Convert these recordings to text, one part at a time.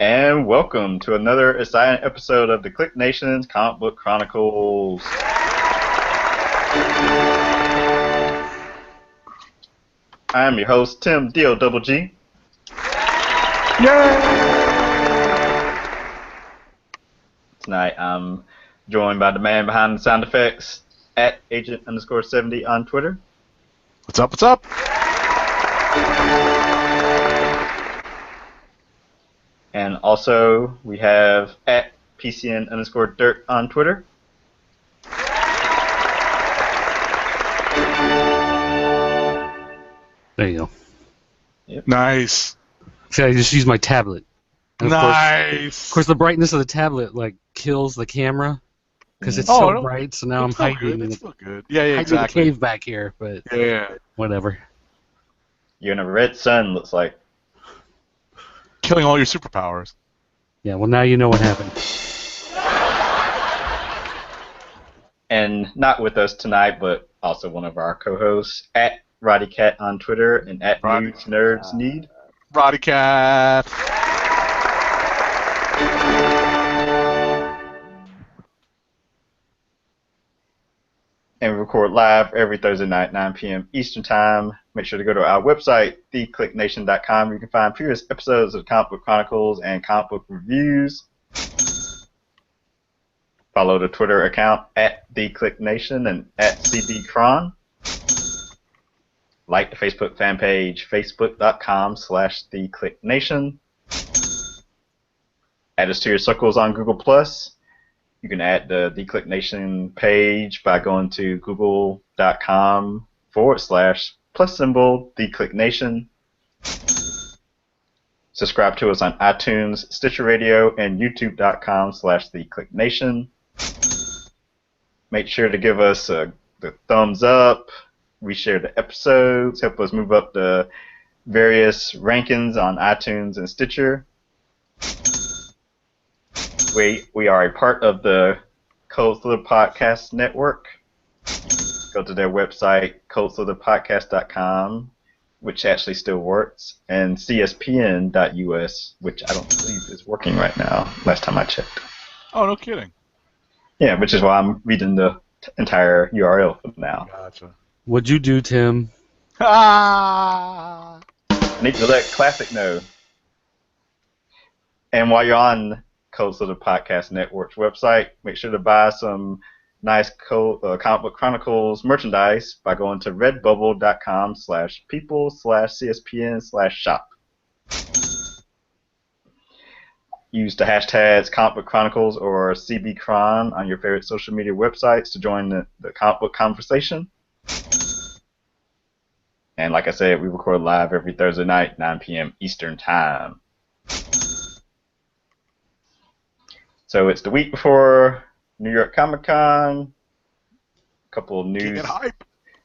And welcome to another exciting episode of the Click Nation's Comic Book Chronicles. I'm your host, Tim D-O-double-G. Yay! Tonight I'm joined by the man behind the sound effects, at Agent_70 on Twitter. What's up, what's up? And also we have at PCN_Dirt on Twitter. There you go. Yep. Nice. See, I just use my tablet. And Nice. Of course, the brightness of the tablet kills the camera because it's Oh, so no. bright. So now I'm It's still hiding good. in It's still good. Yeah, hiding in the exactly. cave back here, but Yeah. whatever. You're in a red sun, looks like. Killing all your superpowers. Yeah, well, now you know what happened. And not with us tonight, but also one of our co-hosts, at RoddyCat on Twitter and at Roddy. Nudes Nerds Need. Roddy Cat. And we record live every Thursday night, 9 p.m. Eastern Time. Make sure to go to our website, theclicknation.com, where you can find previous episodes of Comic Book Chronicles and comic book reviews. Follow the Twitter account at theclicknation and at cbcron. Like the Facebook fan page, facebook.com/theclicknation. Add us to your circles on Google+. You can add the Click Nation page by going to google.com/+symbol Click Nation. Subscribe to us on iTunes, Stitcher Radio, and youtube.com/Click Nation. Make sure to give us the thumbs up. We share the episodes, help us move up the various rankings on iTunes and Stitcher. We are a part of the Cold Slither Podcast Network. Go to their website, coldslitherpodcast.com, which actually still works, and cspn.us, which I don't believe is working right now, last time I checked. Oh, no kidding. Yeah, which is why I'm reading the entire URL for now. Gotcha. What'd you do, Tim? Ah! I need to let Classic know. And while you're on Cold Slither Podcast Network's website, make sure to buy some nice Comic Book Chronicles merchandise by going to redbubble.com/people/CSPN/shop. Use the hashtags Comic Book Chronicles or CBCron on your favorite social media websites to join the comic book conversation. And like I said, we record live every Thursday night, 9 p.m. Eastern Time. So it's the week before New York Comic Con. A couple of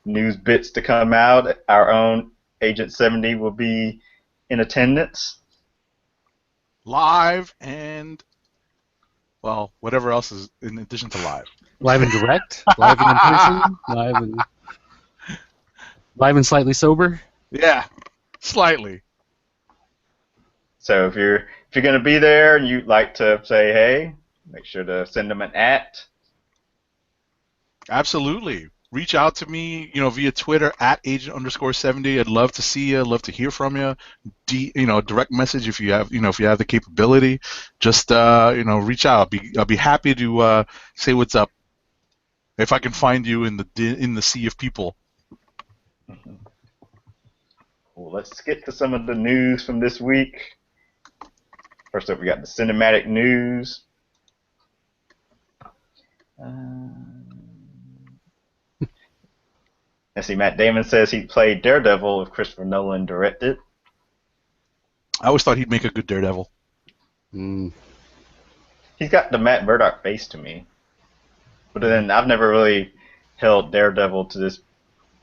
news bits to come out. Our own Agent 70 will be in attendance. Live and, well, whatever else is in addition to live. Live and direct? Live and in person? Live and slightly sober? Yeah, slightly. So if you're going to be there and you'd like to say hey, make sure to send them an @ Absolutely. Reach out to me, via Twitter at Agent_70. I'd love to see you. I'd love to hear from you. Direct message if you have, if you have the capability. Just, reach out. I'll be happy to say what's up. If I can find you in the sea of people. Well, let's get to some of the news from this week. First up, we got the cinematic news. Let's see, Matt Damon says he played Daredevil if Christopher Nolan directed. I always thought he'd make a good Daredevil. He's got the Matt Murdock face to me. But then I've never really held Daredevil to this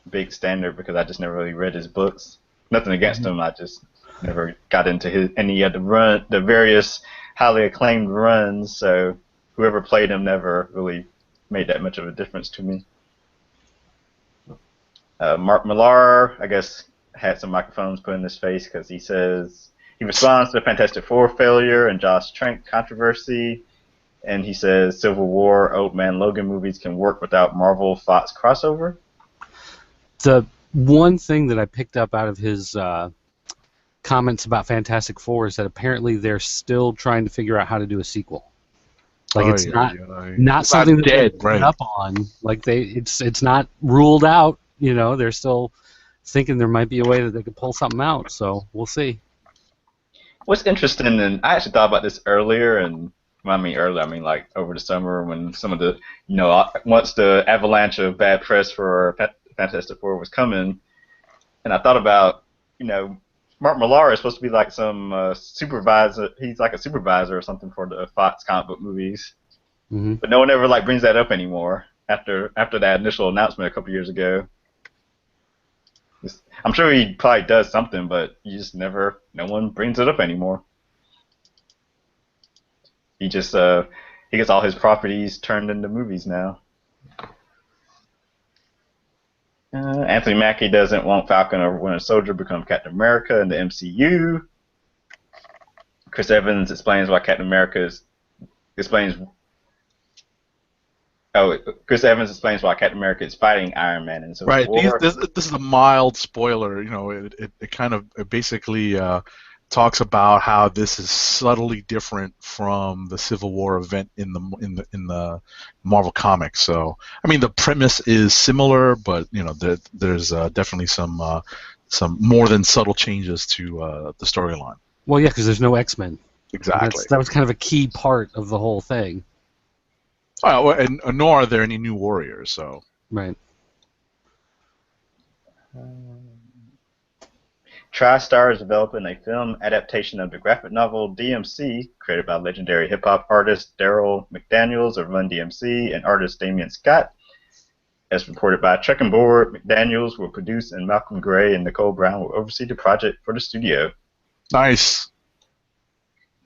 big standard because I just never really read his books. Nothing against him, I just never got into any of the various highly acclaimed runs, so whoever played him never really made that much of a difference to me. Mark Millar, I guess, had some microphones put in his face because he says He responds to the Fantastic Four failure and Josh Trank controversy, and he says Civil War, Old Man Logan movies can work without Marvel Fox crossover. The one thing that I picked up out of his comments about Fantastic Four is that apparently they're still trying to figure out how to do a sequel. Like Oh, it's yeah, not It's something not that dead, they've right? given up on. Like it's not ruled out. You know, they're still thinking there might be a way that they could pull something out. So we'll see. What's interesting, and I actually thought about this earlier, and when I mean earlier, I mean like over the summer when some of the, once the avalanche of bad press for Fantastic Four was coming, and I thought about, Mark Millar is supposed to be like some supervisor. He's like a supervisor or something for the Fox comic book movies, Hmm. but no one ever like brings that up anymore after that initial announcement a couple years ago. I'm sure he probably does something, but no one brings it up anymore. He gets all his properties turned into movies now. Anthony Mackie doesn't want Falcon or Winter Soldier become Captain America in the MCU. Chris Evans explains why Captain America explains. Oh, Chris Evans explains why Captain America is fighting Iron Man in Civil Right. War. This is a mild spoiler. It kind of basically talks about how this is subtly different from the Civil War event in the Marvel comics. So, I mean, the premise is similar, but there's definitely some more than subtle changes to the storyline. Well, yeah, because there's no X-Men. Exactly. That was kind of a key part of the whole thing. Well, and nor are there any new warriors. So. Right. TriStar is developing a film adaptation of the graphic novel DMC, created by legendary hip-hop artist Daryl McDaniels of Run DMC and artist Damian Scott. As reported by Checking Board, McDaniels will produce, and Malcolm Gray and Nicole Brown will oversee the project for the studio. Nice.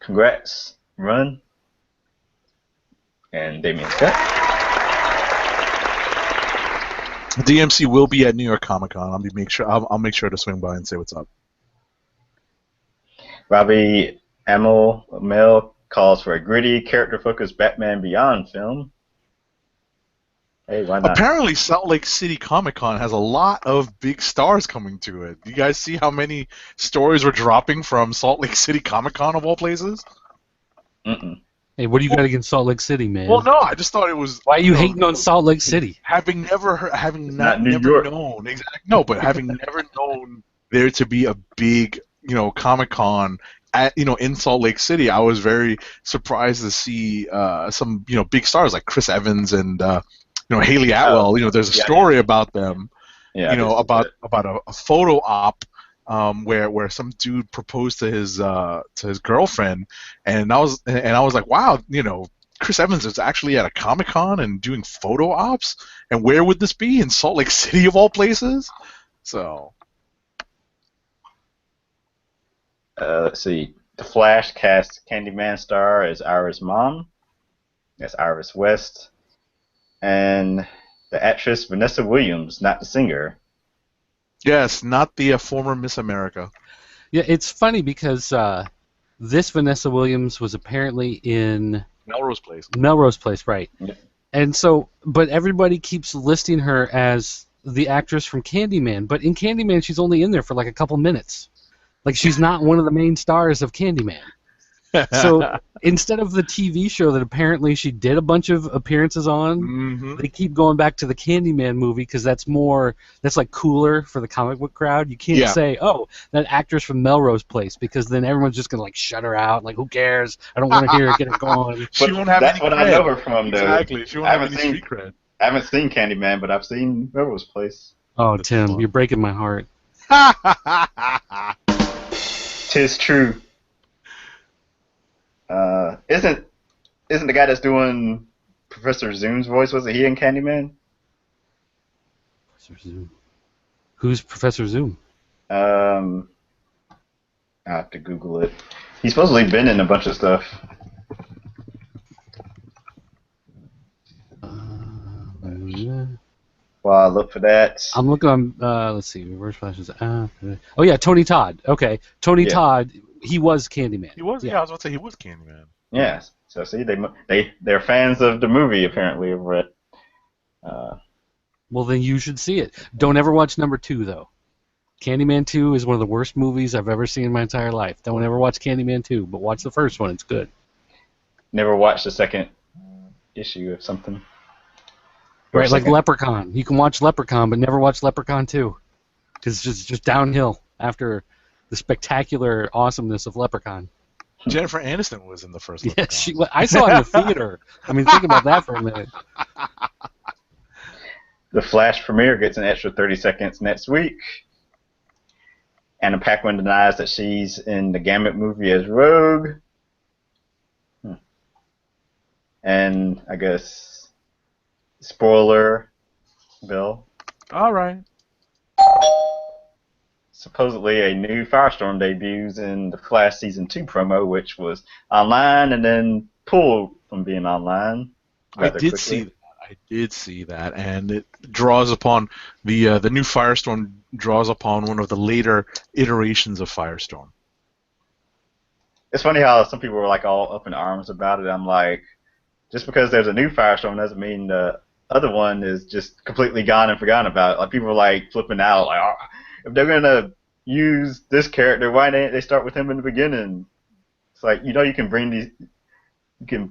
Congrats, Run and Damian Scott. DMC will be at New York Comic Con. I'll make sure to swing by and say what's up. Robbie Amell calls for a gritty, character-focused Batman Beyond film. Hey, why not? Apparently, Salt Lake City Comic Con has a lot of big stars coming to it. Do you guys see how many stories were dropping from Salt Lake City Comic Con of all places? Mm-mm. Hey, what do you got against Salt Lake City, man? Well, no, I just thought it was. Why are you hating on Salt Lake City? Having never heard, having not New never York. known exactly. No, but having never known there to be a big, Comic Con in Salt Lake City, I was very surprised to see some, big stars like Chris Evans and Haley Atwell. There's a story about them. Yeah, About a photo op. Where some dude proposed to his girlfriend, and I was like, wow, Chris Evans is actually at a Comic Con and doing photo ops, and where would this be? In Salt Lake City of all places? So. Let's see. The Flash cast Candyman star as Iris' mom. That's Iris West, and the actress Vanessa Williams, not the singer. Yes, not the former Miss America. Yeah, it's funny because this Vanessa Williams was apparently in Melrose Place. Melrose Place, right? Yeah. And so, but everybody keeps listing her as the actress from Candyman. But in Candyman, she's only in there for like a couple minutes. Like, she's not one of the main stars of Candyman. So instead of the TV show that apparently she did a bunch of appearances on, they keep going back to the Candyman movie because that's like cooler for the comic book crowd. You can't say, oh, that actress from Melrose Place, because then everyone's just gonna like shut her out. Like, who cares? I don't want to hear her get it going. She won't have that's any what cred. I know her from, though. Exactly. She won't have any street cred. I haven't seen Candyman, but I've seen Melrose Place. Oh, Tim, you're breaking my heart. 'Tis true. Isn't the guy that's doing Professor Zoom's voice, wasn't he in Candyman? Professor Zoom. Who's Professor Zoom? I have to Google it. He's supposedly been in a bunch of stuff. Well, I look for that. I'm looking on, let's see, Reverse Flashes. Oh, yeah, Tony Todd. Okay, Tony Todd he was Candyman. He was. Yeah, I was about to say he was Candyman. Yes. So see, they're fans of the movie apparently over it. Well, then you should see it. Don't ever watch number 2 though. Candyman 2 is one of the worst movies I've ever seen in my entire life. Don't ever watch Candyman 2, but watch the first one. It's good. Never watched the second issue of something. Right, like Leprechaun. You can watch Leprechaun, but never watch Leprechaun 2. Because it's just downhill after the spectacular awesomeness of Leprechaun. Jennifer Aniston was in the first Yeah, Leprechaun. I saw it in the theater. I mean, think about that for a minute. The Flash premiere gets an extra 30 seconds next week. Anna Paquin denies that she's in the Gambit movie as Rogue. And I guess spoiler, Bill. All right. Supposedly a new Firestorm debuts in the Flash Season 2 promo, which was online and then pulled from being online. I did see that, and it draws upon the new Firestorm draws upon one of the later iterations of Firestorm. It's funny how some people were like all up in arms about it. I'm like, just because there's a new Firestorm doesn't mean the other one is just completely gone and forgotten about. Like people were like flipping out, like, oh, if they're gonna use this character, why didn't they start with him in the beginning? It's like, you can bring these, you can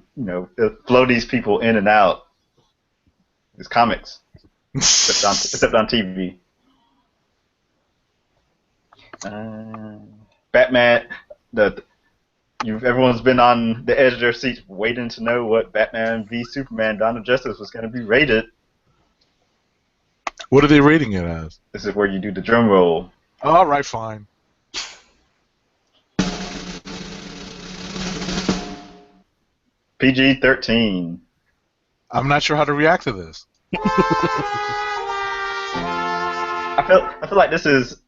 flow these people in and out. It's comics, except on TV. Batman, everyone's been on the edge of their seats waiting to know what Batman v Superman: Dawn of Justice was going to be rated. What are they rating it as? This is where you do the drum roll. All right, fine. PG-13. I'm not sure how to react to this. I feel like this is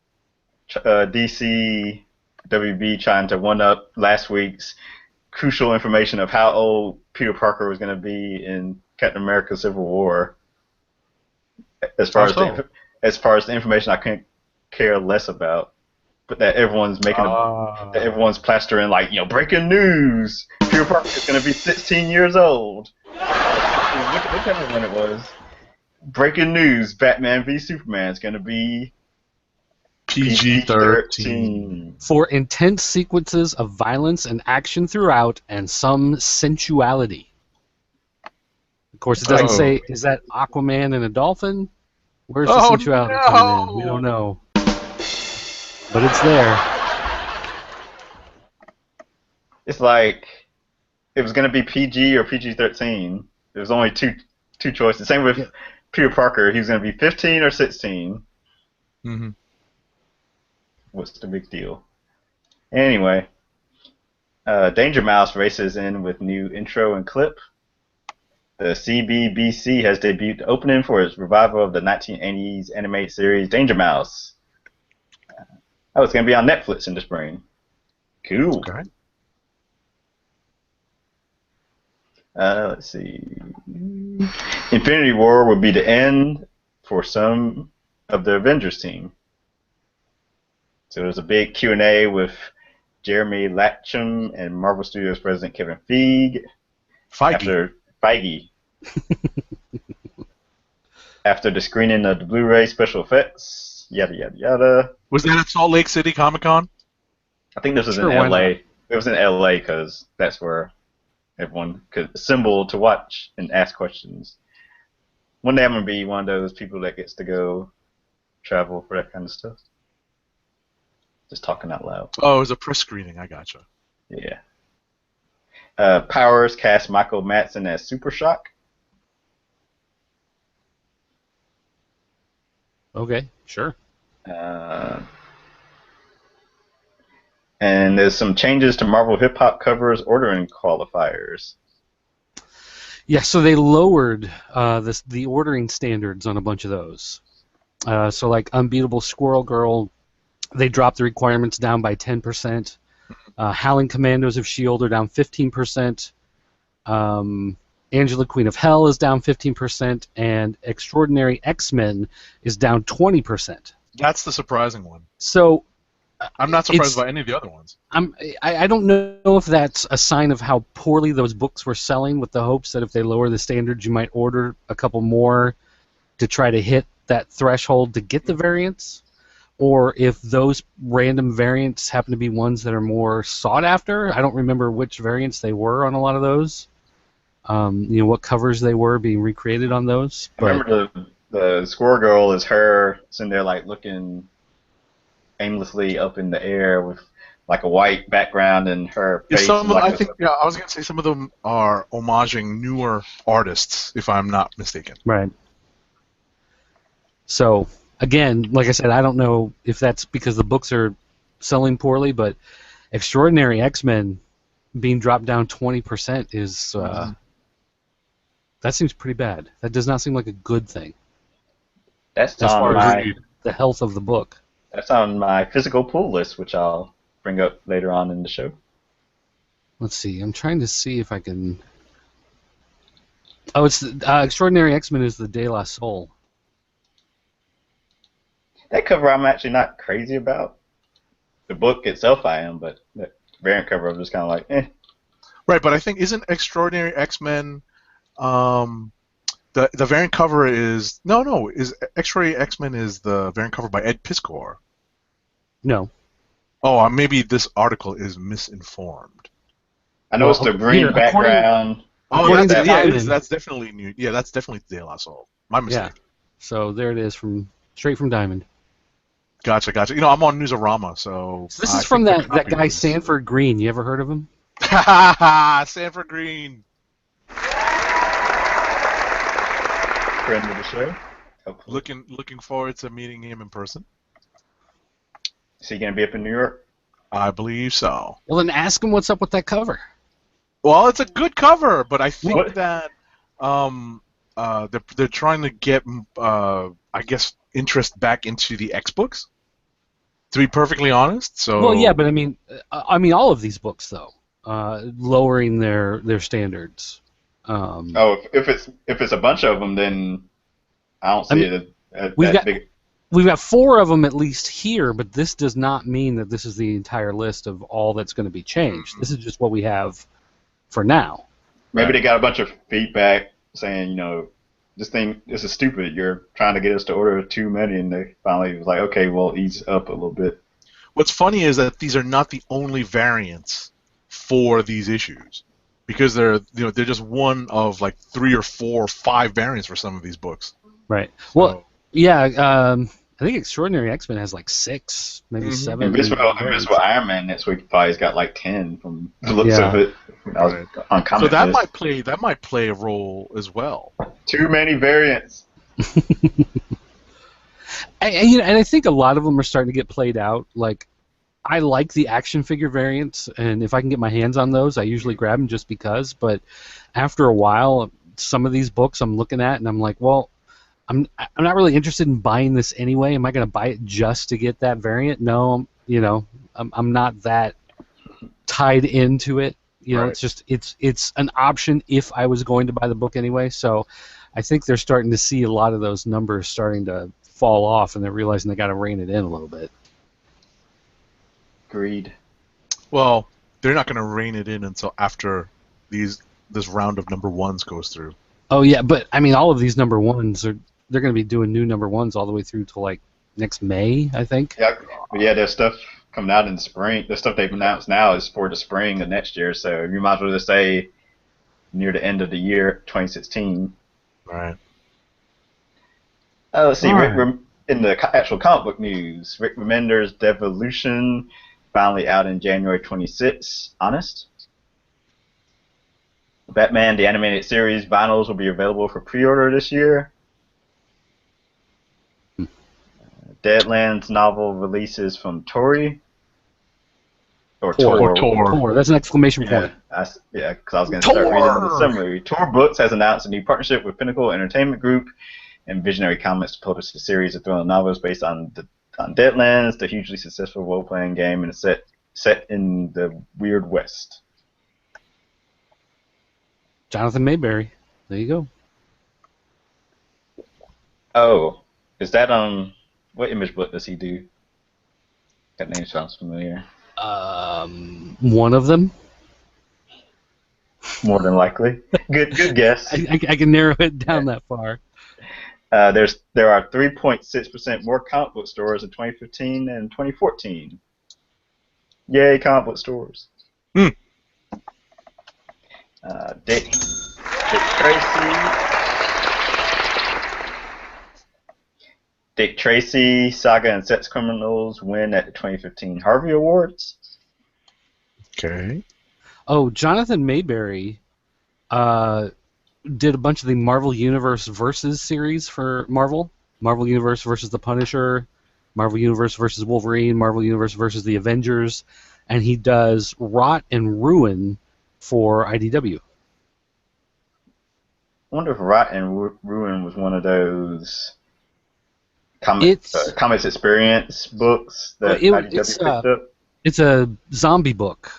DC WB trying to one up last week's crucial information of how old Peter Parker was going to be in Captain America: Civil War. As far as the information I couldn't care less about, but that everyone's that everyone's plastering like, breaking news: Peter Parker is going to be 16 years old. Whichever one it was. Breaking news: Batman v Superman is going to be PG-13. For intense sequences of violence and action throughout, and some sensuality. Of course, it doesn't say, is that Aquaman and a dolphin? Where's the sensuality coming in? We don't know. But it's there. It's like, it was going to be PG or PG-13. There was only two choices. Same with Peter Parker. He was going to be 15 or 16. Mm-hmm. What's the big deal? Anyway, Danger Mouse races in with new intro and clip. The CBBC has debuted the opening for its revival of the 1980s animated series Danger Mouse. Oh, it's going to be on Netflix in the spring. Cool. Okay. Let's see. Infinity War will be the end for some of the Avengers team. So there's a big Q&A with Jeremy Latcham and Marvel Studios president Kevin Feige. Feige. After the screening of the Blu-ray special effects, yada yada yada. Was that at Salt Lake City Comic Con? I think this was in LA. It was in LA because that's where everyone could assemble to watch and ask questions. One day I'm gonna be one of those people that gets to go travel for that kind of stuff. Just talking out loud. Oh, it was a press screening. I gotcha. Yeah. Powers cast Michael Madsen as Super Shock. Okay, sure. And there's some changes to Marvel Hip Hop covers ordering qualifiers. Yeah, so they lowered the ordering standards on a bunch of those. So like Unbeatable Squirrel Girl, they dropped the requirements down by 10%. Howling Commandos of S.H.I.E.L.D. are down 15%. Angela Queen of Hell is down 15%. And Extraordinary X-Men is down 20%. That's the surprising one. So I'm not surprised It's by any of the other ones. I don't know if that's a sign of how poorly those books were selling, with the hopes that if they lower the standards, you might order a couple more to try to hit that threshold to get the variants, or if those random variants happen to be ones that are more sought after. I don't remember which variants they were on a lot of those. What covers they were being recreated on those. I remember the Squirrel Girl is her sitting there like looking aimlessly up in the air with like a white background and her Yeah, face and like I think, yeah, I was gonna say some of them are homaging newer artists, if I'm not mistaken. Right. So, again, like I said, I don't know if that's because the books are selling poorly, but Extraordinary X-Men being dropped down 20% is that seems pretty bad. That does not seem like a good thing that's as on far as my the health of the book. that's on my physical pull list, which I'll bring up later on in the show. Let's see. I'm trying to see if I can. Oh, it's Extraordinary X-Men is the De La Soul. That cover I'm actually not crazy about. The book itself I am, but the variant cover I'm just kind of like, eh. Right, but I think isn't Extraordinary X-Men the variant cover is is Extraordinary X-Men is the variant cover by Ed Piskor. No. Oh, maybe this article is misinformed. I know it's the green background. According to it Diamond, is. That's definitely new. Yeah, that's definitely De La Soul. My mistake. Yeah. So there it is, straight from Diamond. Gotcha. I'm on Newsarama, so This is from that guy Sanford Green. You ever heard of him? Sanford Green. Friend of the show. Hopefully. Looking forward to meeting him in person. Is he gonna be up in New York? I believe so. Well, then ask him what's up with that cover. Well, it's a good cover, but I think that they're trying to get I guess interest back into the X books. To be perfectly honest, so. Well, yeah, but I mean all of these books though, lowering their standards. If it's a bunch of them, then I don't see it as that big. We've got 4 of them at least here, but this does not mean that this is the entire list of all that's going to be changed. This is just what we have for now. Maybe they got a bunch of feedback saying, this is stupid. You're trying to get us to order too many, and they finally was like, okay, well, ease up a little bit. What's funny is that these are not the only variants for these issues, because they're just one of like 3 or 4 or 5 variants for some of these books. Right. So, well, yeah. I think Extraordinary X-Men has like 6, maybe 7. Invisible Iron Man next week probably has got like 10 from the looks of it. So that might play a role as well. Too many variants. And I think a lot of them are starting to get played out. Like, I like the action figure variants, and if I can get my hands on those, I usually grab them just because. But after a while, some of these books I'm looking at, and I'm like, well, I'm not really interested in buying this anyway. Am I going to buy it just to get that variant? No, I'm not that tied into it. It's just it's an option if I was going to buy the book anyway. So I think they're starting to see a lot of those numbers starting to fall off, and they're realizing they got to rein it in a little bit. Agreed. Well, they're not going to rein it in until after this round of number 1s goes through. Oh yeah, but I mean, all of these number 1s they're going to be doing new number 1s all the way through to like next May, I think. Yeah, but yeah, there's stuff coming out in the spring. The stuff they've announced now is for the spring of next year, so you might as well just say near the end of the year, 2016. Right. Let's see. In the actual comic book news, Rick Remender's Devolution finally out in January 26th. Honest. Batman the Animated Series vinyls will be available for pre-order this year. Deadlands novel releases from Tori. Or Tor. That's an exclamation point. Because I was going to start reading the summary. Tor Books has announced a new partnership with Pinnacle Entertainment Group and Visionary Comics to publish a series of thrilling novels based on Deadlands, the hugely successful role-playing game, and set in the Weird West. Jonathan Mayberry. There you go. Oh, is that what Image book does he do? That name sounds familiar. One of them. More than likely. Good guess. I can narrow it down that far. There are 3.6% more comic book stores in 2015 and 2014. Yay, comic book stores. Hmm. Dick Tracy. Dick Tracy, Saga, and Sex Criminals win at the 2015 Harvey Awards. Okay. Oh, Jonathan Mayberry did a bunch of the Marvel Universe Versus series for Marvel. Marvel Universe versus the Punisher, Marvel Universe versus Wolverine, Marvel Universe versus the Avengers, and he does Rot and Ruin for IDW. I wonder if Rot and Ruin was one of those comics experience books that IDW picked up. It's a zombie book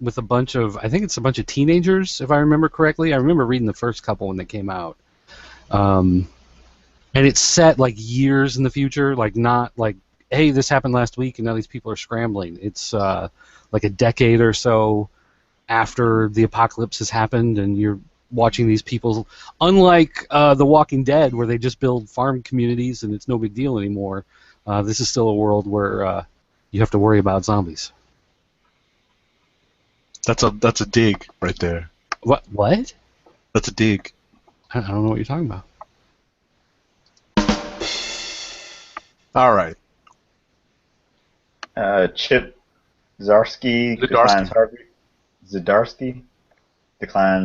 with a bunch of, I think it's a bunch of teenagers, if I remember correctly. I remember reading the first couple when they came out. And it's set like years in the future, like not like, hey, this happened last week and now these people are scrambling. It's like a decade or so after the apocalypse has happened, and you're watching these people, unlike The Walking Dead, where they just build farm communities and it's no big deal anymore. This is still a world where you have to worry about zombies. That's a dig right there. What? That's a dig. I don't know what you're talking about. All right. Chip Zdarsky declines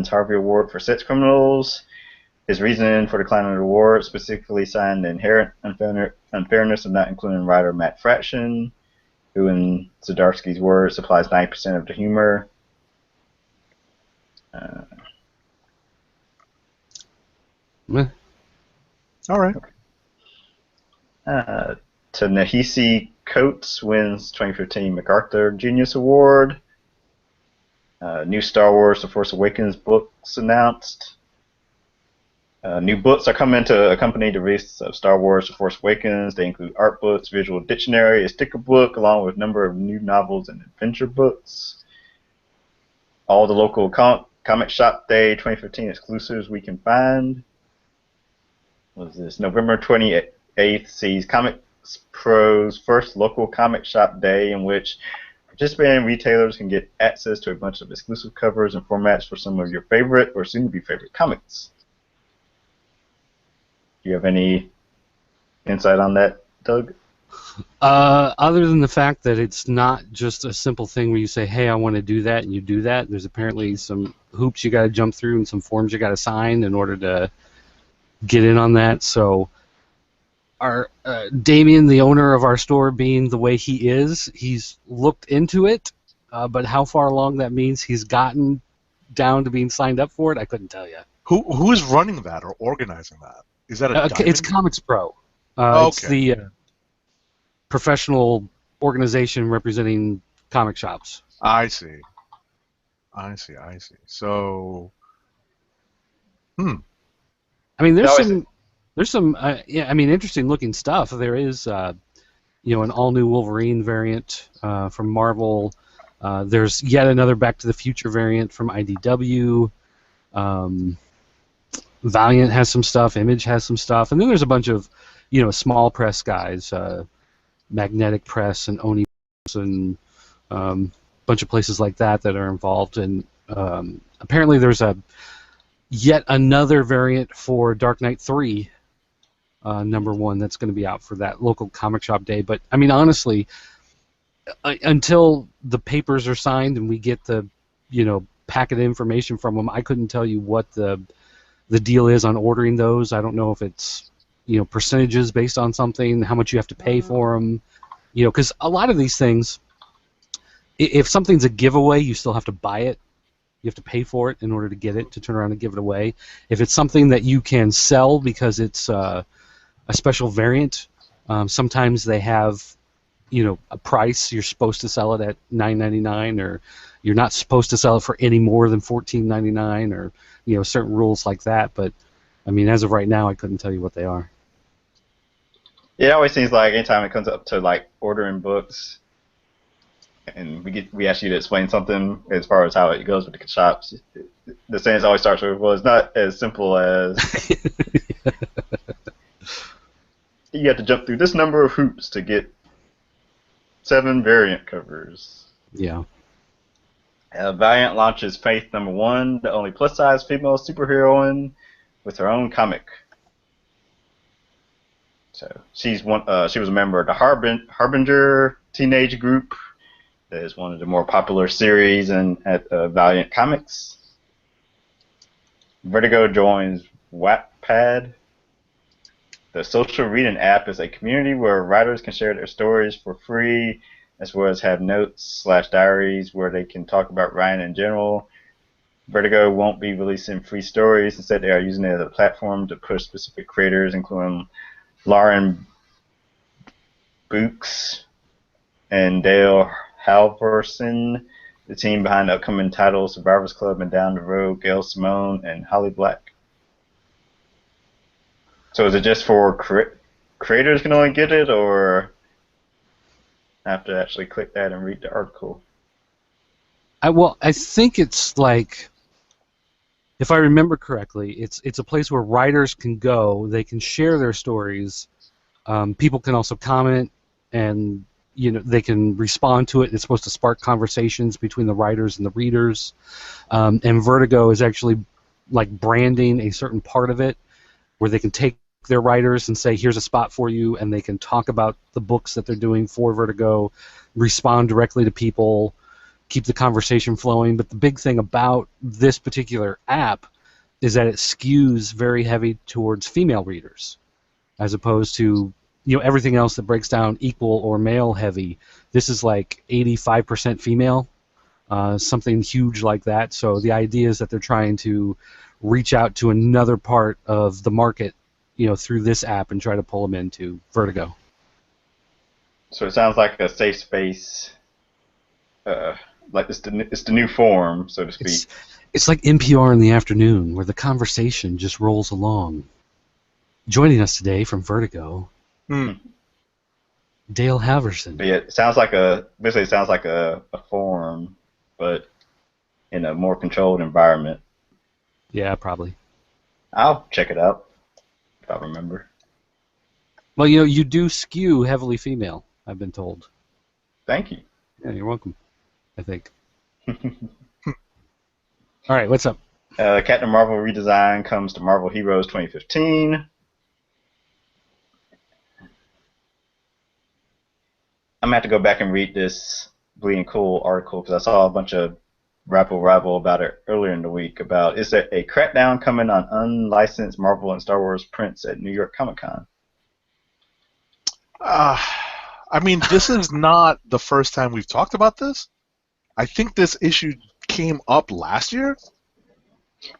Harvey Award for Sex Criminals. His reason for declining the award specifically cited the inherent unfairness of not including writer Matt Fraction, who, in Zdarsky's words, supplies 90% of the humor. All right. Ta-Nehisi Coates wins 2015 MacArthur Genius Award. New Star Wars The Force Awakens books announced. New books are coming to accompany the release of Star Wars The Force Awakens. They include art books, visual dictionary, a sticker book, along with a number of new novels and adventure books. All the local Comic Shop Day 2015 exclusives we can find. What is this? November 28th sees Comics Pro's first local comic shop day, in which participating retailers can get access to a bunch of exclusive covers and formats for some of your favorite or soon-to-be favorite comics. Do you have any insight on that, Doug? Other than the fact that it's not just a simple thing where you say, hey, I want to do that, and you do that. There's apparently some hoops you got to jump through and some forms you got to sign in order to get in on that. So our Damien, the owner of our store, being the way he is, he's looked into it, but how far along that means he's gotten down to being signed up for it, I couldn't tell you. Who is running that or organizing that? Is that a it's Comics Pro. Okay. It's the professional organization representing comic shops. I see. So, I mean, there's some interesting looking stuff. There is an all new Wolverine variant from Marvel. There's yet another Back to the Future variant from IDW. Valiant has some stuff. Image has some stuff, and then there's a bunch of small press guys, Magnetic Press and Oni and bunch of places like that are involved. And apparently there's yet another variant for Dark Knight 3, #1, that's going to be out for that local comic shop day. But I mean, honestly, until the papers are signed and we get the packet of information from them, I couldn't tell you what the deal is on ordering those. I don't know if it's percentages based on something, how much you have to pay for them, because a lot of these things, if something's a giveaway, you still have to buy it. You have to pay for it in order to get it, to turn around and give it away. If it's something that you can sell because it's a special variant, sometimes they have a price. You're supposed to sell it at $9.99, or you're not supposed to sell it for any more than $14.99, or certain rules like that. But I mean, as of right now, I couldn't tell you what they are. It always seems like anytime it comes up to like ordering books, and we ask you to explain something as far as how it goes with the shops, the sentence always starts with, "Well, it's not as simple as you have to jump through this number of hoops to get 7 variant covers." Yeah. Valiant launches Faith #1, the only plus-size female superheroine with her own comic. So she's one. She was a member of the Harbinger teenage group. That is one of the more popular series at Valiant Comics. Vertigo joins Wattpad. The social reading app is a community where writers can share their stories for free, as well as have notes/diaries where they can talk about writing in general. Vertigo won't be releasing free stories. Instead, they are using it as a platform to push specific creators, including Lauren Books and Dale Halverson, the team behind the upcoming titles Survivors Club and Down the Road, Gail Simone and Holly Black. So is it just for creators can only get it, or I have to actually click that and read the article? I think it's like, if I remember correctly, it's a place where writers can go. They can share their stories. People can also comment, and they can respond to it. It's supposed to spark conversations between the writers and the readers. And Vertigo is actually like branding a certain part of it, where they can take their writers and say, "Here's a spot for you," and they can talk about the books that they're doing for Vertigo, respond directly to people, keep the conversation flowing. But the big thing about this particular app is that it skews very heavy towards female readers, as opposed to everything else that breaks down equal or male heavy. This is like 85% female, something huge like that. So the idea is that they're trying to reach out to another part of the market, through this app and try to pull them into Vertigo. So it sounds like a safe space. Like it's the new form, so to speak. It's like NPR in the afternoon, where the conversation just rolls along. Joining us today from Vertigo, Dale Halverson. But yeah, it sounds like a forum, but in a more controlled environment. Yeah, probably. I'll check it out if I remember. Well, you do skew heavily female, I've been told. Thank you. Yeah, you're welcome, I think. All right, what's up? Captain Marvel redesign comes to Marvel Heroes 2015. I'm going to have to go back and read this Bleeding Cool article because I saw a bunch of rabble about it earlier in the week. About is there a crackdown coming on unlicensed Marvel and Star Wars prints at New York Comic Con? I mean, this is not the first time we've talked about this. I think this issue came up last year,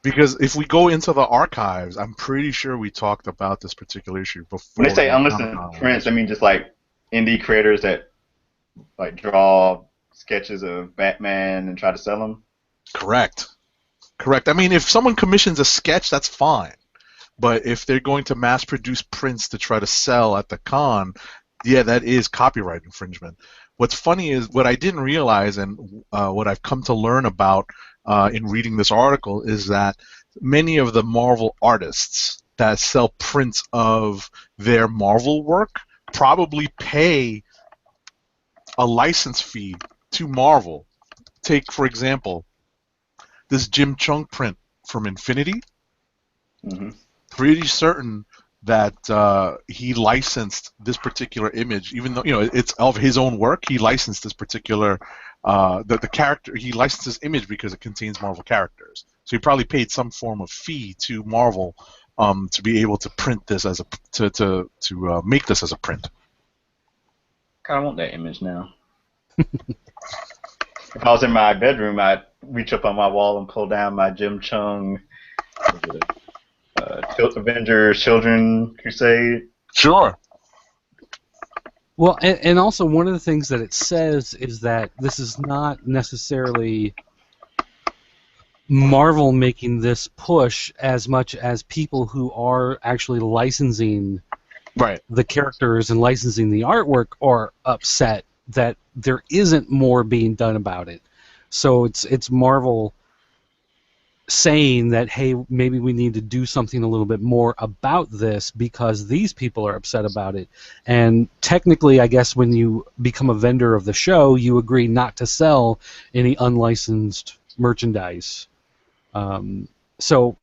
because if we go into the archives, I'm pretty sure we talked about this particular issue before. When they say unlicensed prints, I mean just like indie creators that like draw sketches of Batman and try to sell them? Correct. I mean, if someone commissions a sketch, that's fine. But if they're going to mass produce prints to try to sell at the con, yeah, that is copyright infringement. What's funny is what I didn't realize, and what I've come to learn about in reading this article, is that many of the Marvel artists that sell prints of their Marvel work probably pay a license fee to Marvel. Take, for example, this Jim Chung print from Infinity. Mm-hmm. Pretty certain that he licensed this particular image, even though it's of his own work. He licensed this particular the character. He licensed this image because it contains Marvel characters. So he probably paid some form of fee to Marvel to be able to print this as to make this as a print. I want that image now. If I was in my bedroom, I'd reach up on my wall and pull down my Jim Chung Avengers Children Crusade. Sure. Well, and also one of the things that it says is that this is not necessarily Marvel making this push as much as people who are actually licensing Right. The characters and licensing the artwork are upset that there isn't more being done about it. So it's Marvel saying that, hey, maybe we need to do something a little bit more about this because these people are upset about it. And technically, I guess when you become a vendor of the show, you agree not to sell any unlicensed merchandise. So,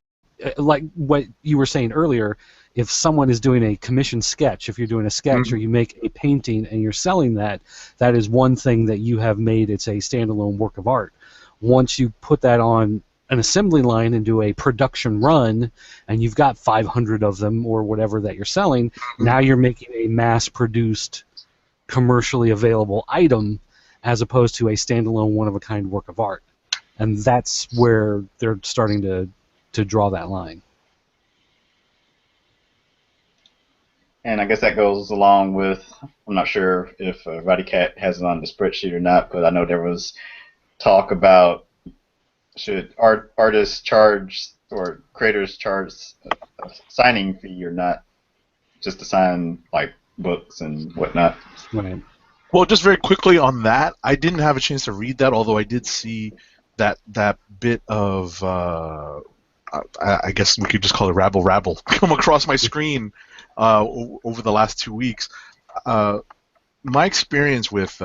like what you were saying earlier, if someone is doing a commissioned sketch, if you're doing a sketch or you make a painting and you're selling that, that is one thing that you have made. It's a standalone work of art. Once you put that on an assembly line and do a production run, and you've got 500 of them or whatever that you're selling, now you're making a mass-produced, commercially available item as opposed to a standalone, one-of-a-kind work of art. And that's where they're starting to draw that line. And I guess that goes along with, I'm not sure if Roddy Cat has it on the spreadsheet or not, but I know there was talk about should artists charge or creators charge a signing fee or not, just to sign like books and whatnot. Right. Well, just very quickly on that, I didn't have a chance to read that, although I did see that bit of, I guess we could just call it rabble come across my screen over the last 2 weeks. My experience with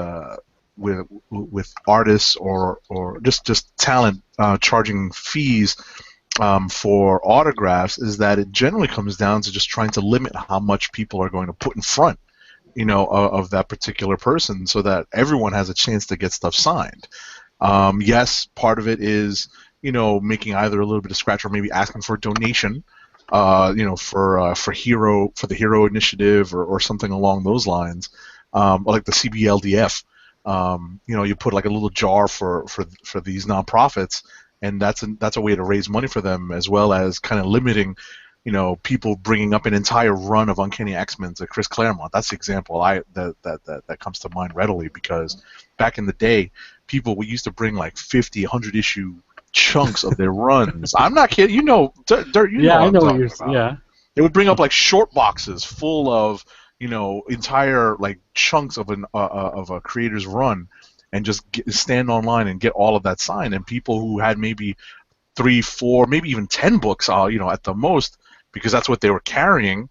artists or just talent charging fees for autographs is that it generally comes down to just trying to limit how much people are going to put in front, of that particular person, so that everyone has a chance to get stuff signed. Yes, part of it is making either a little bit of scratch or maybe asking for a donation, for the Hero Initiative or something along those lines, like the CBLDF. You put like a little jar for these nonprofits, and that's a way to raise money for them, as well as kind of limiting, people bringing up an entire run of Uncanny X-Men to Chris Claremont. That's the example that comes to mind readily, because back in the day, we used to bring like 50, 100 issue chunks of their runs. I'm not kidding. Dirt. Yeah, I know what I'm you're. talking about. Yeah. They would bring up like short boxes full of entire like chunks of a creator's run, and just stand online and get all of that signed. And people who had maybe 3, 4, maybe even 10 books, at the most, because that's what they were carrying,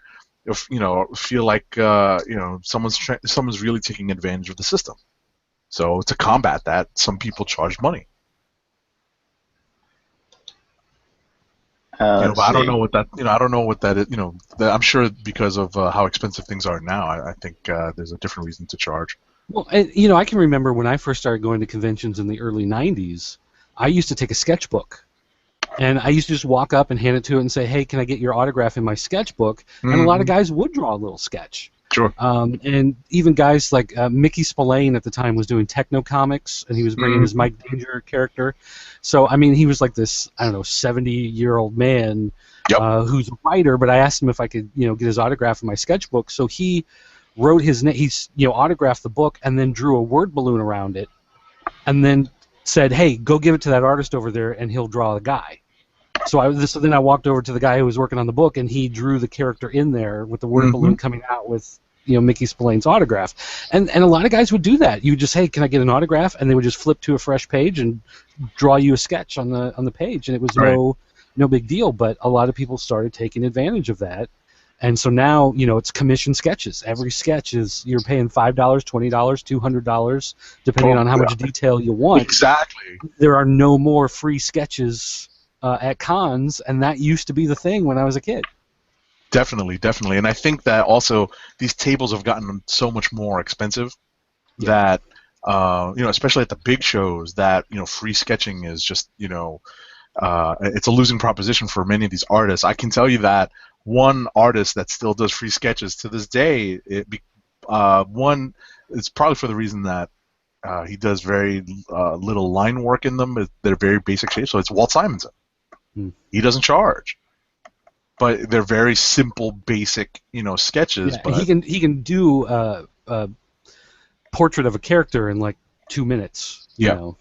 feel like someone's really taking advantage of the system. So to combat that, some people charge money. But I don't know what that. I don't know what that is. I'm sure because of how expensive things are now. I think there's a different reason to charge. Well, and, I can remember when I first started going to conventions in the early '90s. I used to take a sketchbook, and I used to just walk up and hand it to it and say, "Hey, can I get your autograph in my sketchbook?" And a lot of guys would draw a little sketch. Sure. And even guys like Mickey Spillane at the time was doing Techno Comics, and he was bringing his Mike Danger character. So, I mean, he was like this, 70-year-old man who's a writer, but I asked him if I could, get his autograph in my sketchbook. So he wrote his name, autographed the book, and then drew a word balloon around it, and then said, "Hey, go give it to that artist over there, and he'll draw the guy." So then I walked over to the guy who was working on the book, and he drew the character in there with the word balloon coming out with Mickey Spillane's autograph. And a lot of guys would do that. You would just, "Hey, can I get an autograph?" And they would just flip to a fresh page and draw you a sketch on the page, and it was no big deal. But a lot of people started taking advantage of that. And so now, it's commissioned sketches. Every sketch you're paying $5, $20, $200, depending on how much detail you want. Exactly. There are no more free sketches at cons, and that used to be the thing when I was a kid. Definitely. And I think that also these tables have gotten so much more expensive that, especially at the big shows, that, free sketching is just, it's a losing proposition for many of these artists. I can tell you that one artist that still does free sketches to this day, it's probably for the reason that he does very little line work in them. They're very basic shapes. So it's Walt Simonson. He doesn't charge, but they're very simple, basic, sketches. Yeah, but he can do a portrait of a character in like 2 minutes. Yeah.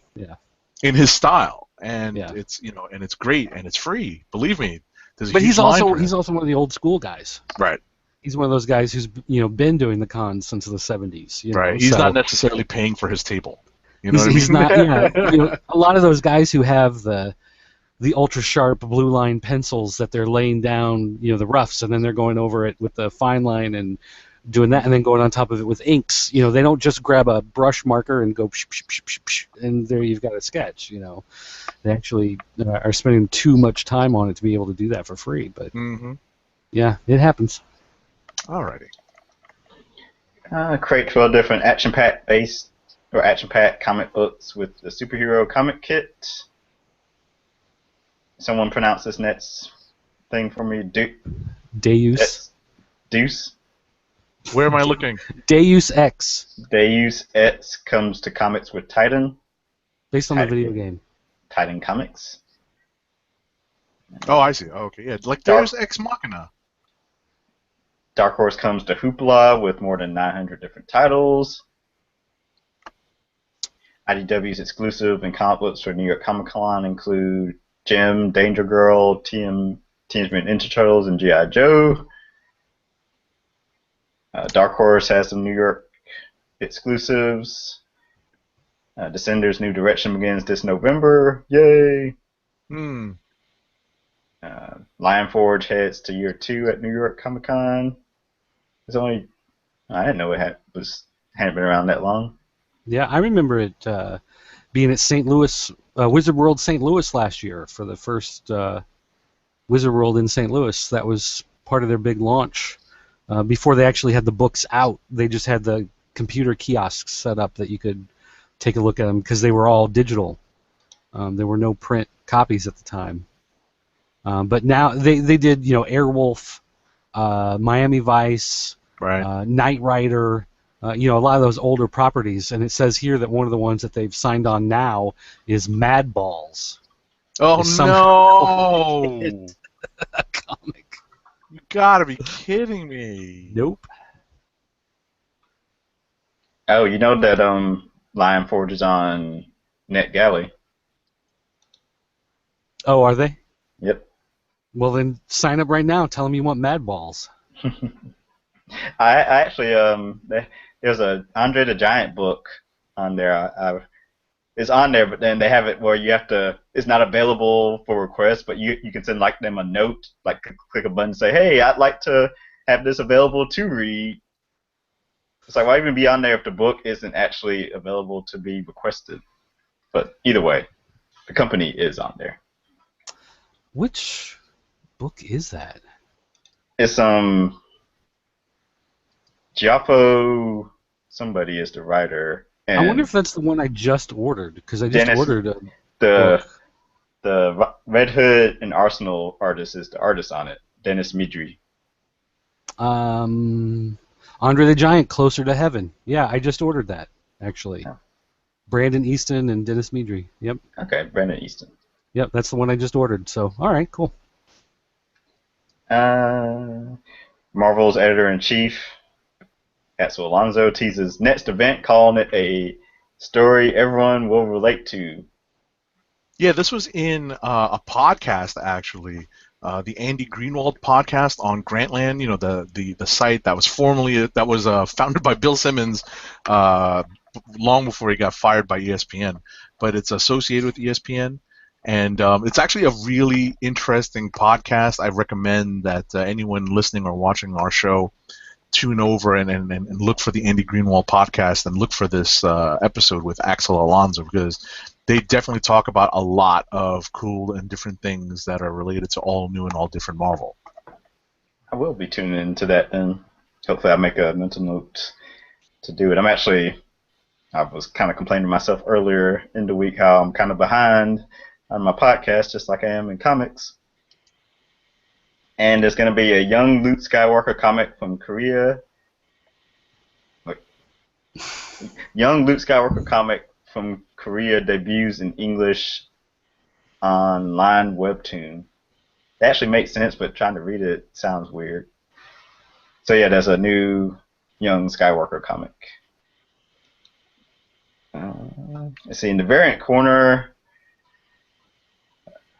In his style, and it's and it's great, and it's free. Believe me. But he's also one of the old school guys. Right. He's one of those guys who's been doing the cons since the 70s. Right. He's so not necessarily paying for his table. You know what I he's mean? not. Yeah, a lot of those guys who have the ultra sharp blue line pencils that they're laying down, the roughs, and then they're going over it with the fine line and doing that, and then going on top of it with inks. They don't just grab a brush marker and go psh, psh, psh, psh, psh, and there you've got a sketch. They actually are spending too much time on it to be able to do that for free. But yeah, it happens. Alrighty. Create 12 different action-pack comic books with the superhero comic kit. Someone pronounce this next thing for me. Deus. Deuce. Where am I looking? Deus Ex. Deus Ex comes to comics with Titan. Based on the video game. Titan Comics. Oh, I see. Oh, okay, yeah, like there's Ex Machina. Dark Horse comes to Hoopla with more than 900 different titles. IDW's exclusive and comic books for New York Comic Con include Jim, Danger Girl, Teenage Mutant Ninja Turtles, and G.I. Joe. Dark Horse has some New York exclusives. Descenders' New Direction begins this November. Yay! Lion Forge heads to year 2 at New York Comic Con. I didn't know it hadn't been around that long. Yeah, I remember it being at St. Louis, Wizard World St. Louis last year for the first Wizard World in St. Louis. That was part of their big launch. Before they actually had the books out, they just had the computer kiosks set up that you could take a look at them because they were all digital. There were no print copies at the time. But now they did, Airwolf, Miami Vice, right. Knight Rider, a lot of those older properties. And it says here that one of the ones that they've signed on now is Mad Balls. Oh, no! A comic. You gotta be kidding me. Nope. Oh, you know that Lion Forge is on NetGalley. Oh, are they? Yep. Well, then sign up right now. Tell them you want Mad Balls. I actually there's a Andre the Giant book on there. It's on there, but then they have it where you have to. It's not available for request, but you can send them a note, click a button, and say, "Hey, I'd like to have this available to read." It's like, why even be on there if the book isn't actually available to be requested? But either way, the company is on there. Which book is that? It's Giaffo. Somebody is the writer. And I wonder if that's the one I just ordered because I just ordered a the book. The Red Hood and Arsenal artist is the artist on it. Dennis Midry. Andre the Giant, Closer to Heaven. Yeah, I just ordered that actually. Oh. Brandon Easton and Dennis Midry. Yep. Okay, Brandon Easton. Yep, that's the one I just ordered. So, all right, cool. Marvel's editor-in-chief, Axel Alonso, teases next event, calling it a story everyone will relate to. Yeah, this was in a podcast, actually. The Andy Greenwald podcast on Grantland, the site that was founded by Bill Simmons long before he got fired by ESPN, but it's associated with ESPN. And it's actually a really interesting podcast. I recommend that anyone listening or watching our show tune over and look for the Andy Greenwald podcast and look for this episode with Axel Alonso, because they definitely talk about a lot of cool and different things that are related to all new and all different Marvel. I will be tuning into that then. Hopefully I'll make a mental note to do it. I was kind of complaining to myself earlier in the week how I'm kind of behind on my podcast, just like I am in comics. And there's going to be a young Luke Skywalker comic from Korea. Young Luke Skywalker comic from Korea debuts in English online webtoon. It actually makes sense, but trying to read it sounds weird. So yeah, there's a new young Skywalker comic. Let's see, in the variant corner,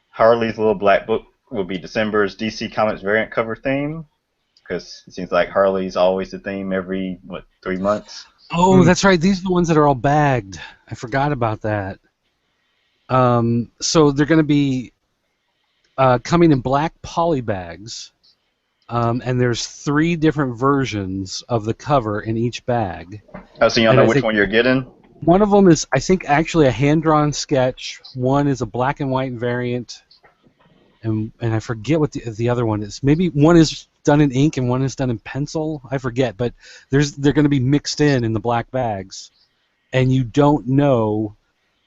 Harley's Little Black Book will be December's DC Comics variant cover theme. because it seems like Harley's always the theme every 3 months. Oh, that's right. These are the ones that are all bagged. I forgot about that. So they're going to be coming in black poly bags, and there's 3 different versions of the cover in each bag. Oh, so you don't And know I which think one you're getting? one of them is, I think, actually a hand-drawn sketch. One is a black and white variant, and I forget what the other one is. Maybe one is done in ink and one is done in pencil. I forget, but they're going to be mixed in the black bags, and you don't know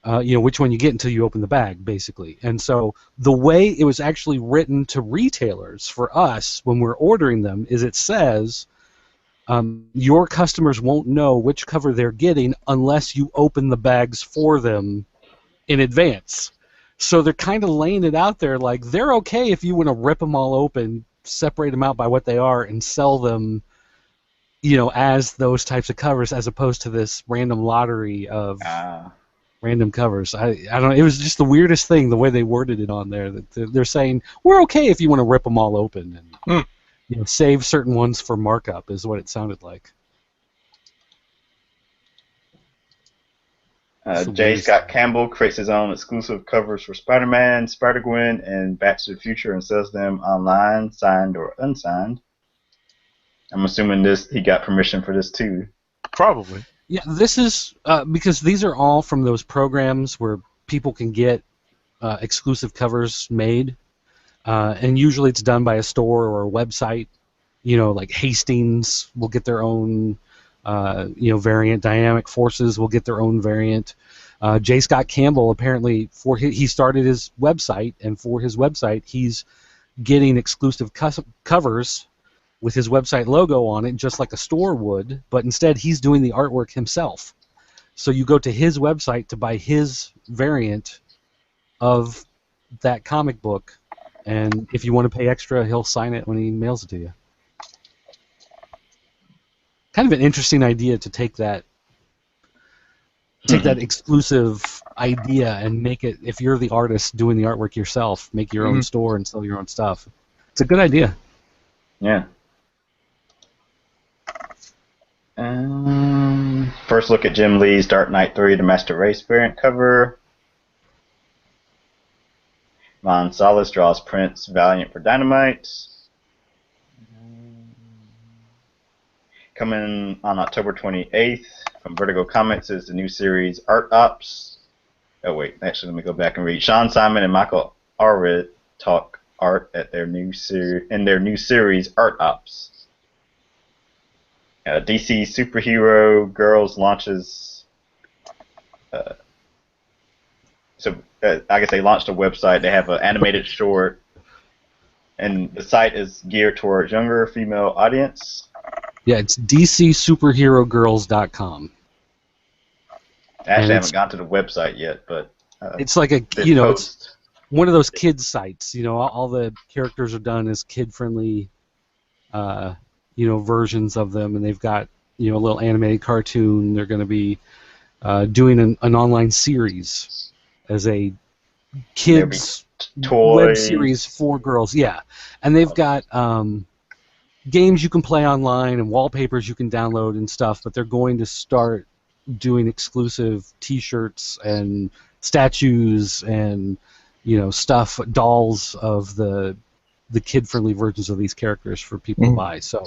which one you get until you open the bag, basically. And so the way it was actually written to retailers for us when we're ordering them is it says your customers won't know which cover they're getting unless you open the bags for them in advance. So they're kind of laying it out there like they're okay if you want to rip them all open, separate them out by what they are, and sell them, as those types of covers, as opposed to this random lottery of random covers. I don't know. It was just the weirdest thing the way they worded it on there. That they're saying we're okay if you want to rip them all open and save certain ones for markup is what it sounded like. J. Scott Campbell creates his own exclusive covers for Spider-Man, Spider-Gwen, and Back to the Future and sells them online, signed or unsigned. I'm assuming he got permission for this too. Probably. Yeah, this is because these are all from those programs where people can get exclusive covers made, and usually it's done by a store or a website. Like Hastings will get their own variant. Dynamic Forces will get their own variant. J. Scott Campbell apparently he started his website, and for his website he's getting exclusive covers with his website logo on it, just like a store would, but instead he's doing the artwork himself. So you go to his website to buy his variant of that comic book, and if you want to pay extra, he'll sign it when he mails it to you. Kind of an interesting idea to take that exclusive idea and make it, if you're the artist doing the artwork yourself, make your own store and sell your own stuff. It's a good idea. Yeah. First look at Jim Lee's Dark Knight 3, the Master Race variant cover. Von Salas draws Prince Valiant for Dynamite. Coming on October 28th from Vertigo Comics is the new series Art Ops. Oh wait, actually let me go back and read. Sean Simon and Michael Allred talk art at their new series Art Ops. DC Superhero Girls launches. I guess they launched a website. They have an animated short, and the site is geared towards younger female audience. Yeah, it's DCSuperheroGirls.com. I actually haven't gone to the website yet, but it's like it's one of those kids sites. All the characters are done as kid-friendly, versions of them, and they've got a little animated cartoon. They're going to be doing an online series as a kids web series for girls. Yeah, and they've got games you can play online and wallpapers you can download and stuff. But they're going to start doing exclusive T-shirts and statues and stuff, dolls of the kid-friendly versions of these characters for people to buy. So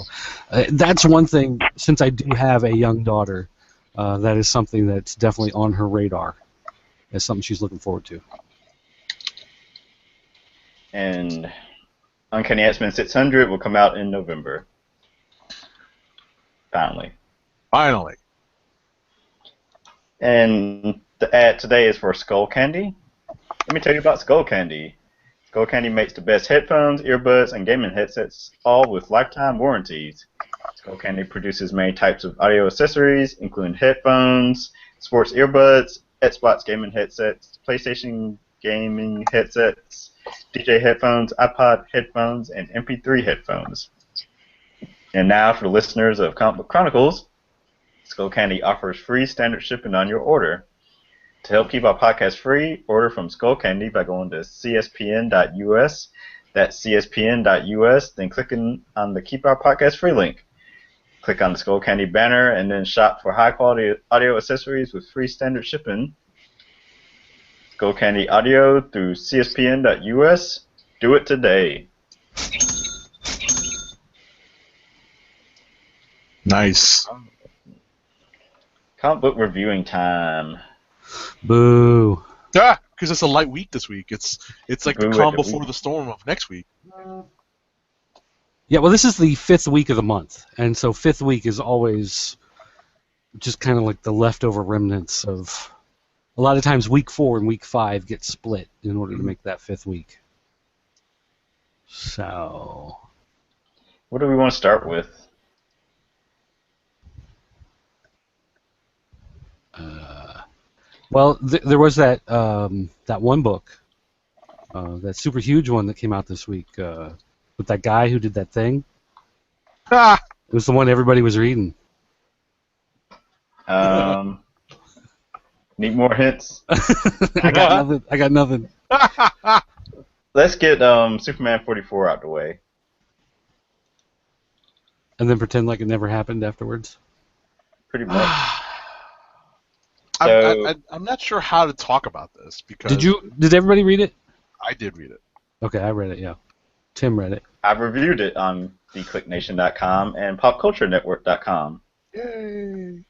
that's one thing, since I do have a young daughter, that is something that's definitely on her radar as something she's looking forward to. And Uncanny X-Men 600 will come out in November. Finally. And the ad today is for Skull Candy. Let me tell you about Skull Candy. Skull Candy makes the best headphones, earbuds, and gaming headsets, all with lifetime warranties. Skull Candy produces many types of audio accessories, including headphones, sports earbuds, Xbox gaming headsets, PlayStation gaming headsets, DJ headphones, iPod headphones, and MP3 headphones. And now, for the listeners of Comic Book Chronicles, Skull Candy offers free standard shipping on your order. To help keep our podcast free, order from Skull Candy by going to cspn.us That's cspn.us, then clicking on the Keep Our Podcast Free link. Click on the Skull Candy banner and then shop for high-quality audio accessories with free standard shipping. Skull Candy Audio through cspn.us. Do it today. Nice. Comic book reviewing time. Boo. Yeah, because it's a light week this week. It's like the Boo calm at the before week. the storm of next week. Yeah, well, this is the 5th week of the month, and so 5th week is always just kind of like the leftover remnants of. A lot of times, week 4 and week 5 get split in order to make that 5th week. So, What do we want to start with? well, there was that that one book, that super huge one that came out this week with that guy who did that thing. Ah! It was the one everybody was reading. Need more hints? I got nothing. I got nothing. Let's get Superman 44 out the way. And then pretend like it never happened afterwards. Pretty much. I'm not sure how to talk about this because Did everybody read it? I did read it. Okay, I read it. Yeah, Tim read it. I've reviewed it on theclicknation.com and popculturenetwork.com. Yay!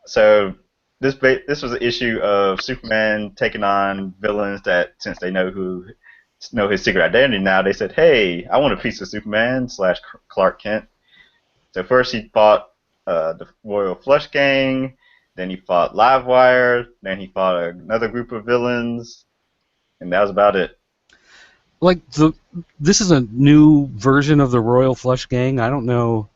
So this was an issue of Superman taking on villains that, since they know his secret identity now, they said, "Hey, I want a piece of Superman / Clark Kent." So first he fought the Royal Flush Gang, then he fought Livewire, then he fought another group of villains, and that was about it. Like this is a new version of the Royal Flush Gang. I don't know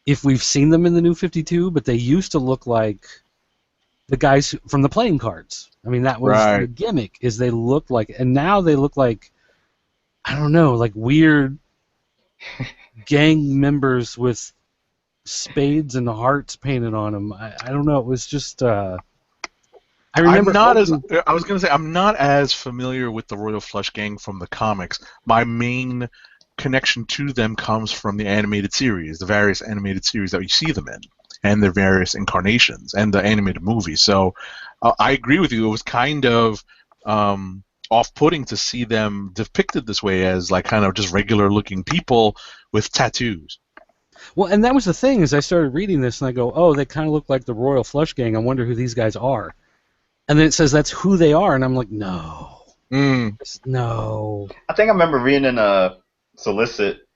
if we've seen them in the New 52, but they used to look like the guys from the playing cards. I mean, that was the gimmick, is they looked like, and now they look like, I don't know, like weird gang members with spades and hearts painted on them. I don't know. It was just. I remember. I was gonna say I'm not as familiar with the Royal Flush Gang from the comics. My main connection to them comes from the animated series, the various animated series that we see them in, and their various incarnations, and the animated movies. So I agree with you. It was kind of off-putting to see them depicted this way as like kind of just regular-looking people with tattoos. Well, and that was the thing, is I started reading this and I go, oh, they kind of look like the Royal Flush Gang. I wonder who these guys are. And then it says that's who they are, and I'm like, no. No. I think I remember reading in a solicit,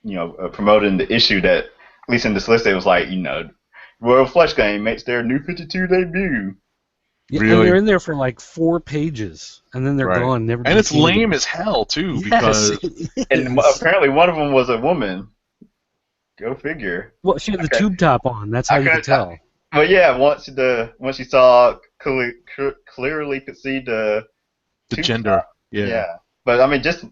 promoting the issue that, at least in the solicit, it was like, Royal Flush Gang makes their New 52 debut. Yeah, Really? and they're in there for like 4 pages, and then they're gone. Never. And it's lame as hell too, because and apparently one of them was a woman. Go figure. Well, she had the tube top on. That's how you could tell. Well, yeah. Once you saw clearly could see the gender. Top. Yeah. But I mean, just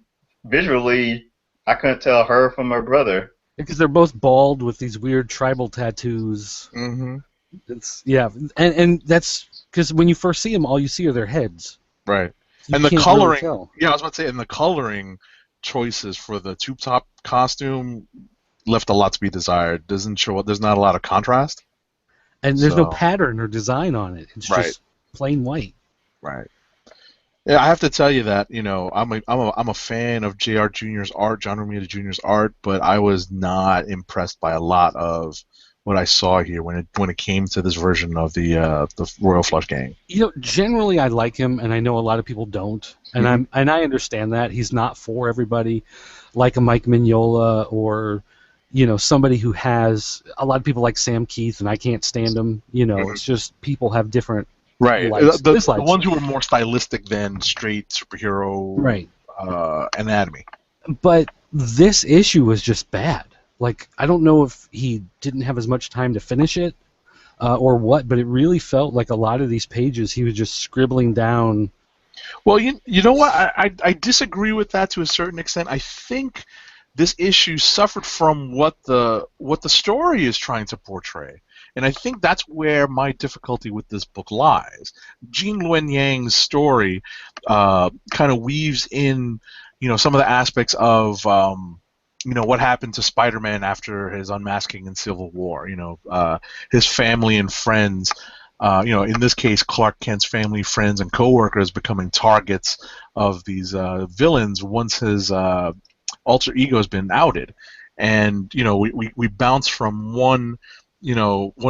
visually, I couldn't tell her from her brother. Because they're both bald with these weird tribal tattoos. Mm-hmm. And that's because when you first see them, all you see are their heads. Right. You and the can't coloring. really tell. Yeah, I was about to say, and the coloring choices for the tube top costume left a lot to be desired. There's not a lot of contrast. And there's no pattern or design on it. It's just plain white. Right. Yeah, I have to tell you that I'm a fan of J.R. Jr.'s art, John Romita Jr.'s art, but I was not impressed by a lot of what I saw here when it came to this version of the Royal Flush Gang. Generally I like him, and I know a lot of people don't, and I understand that he's not for everybody, like a Mike Mignola or somebody who has a lot of people like Sam Keith, and I can't stand him. It's just people have different. Right, likes, the ones who are more stylistic than straight superhero anatomy. But this issue was just bad. Like, I don't know if he didn't have as much time to finish it or what, but it really felt like a lot of these pages he was just scribbling down. Well, you know what? I disagree with that to a certain extent. I think this issue suffered from what the story is trying to portray. And I think that's where my difficulty with this book lies. Jean Luen Yang's story, kind of weaves in, some of the aspects of, what happened to Spider-Man after his unmasking in Civil War. His family and friends. In this case, Clark Kent's family, friends, and coworkers becoming targets of these villains once his alter ego has been outed, and we bounce from one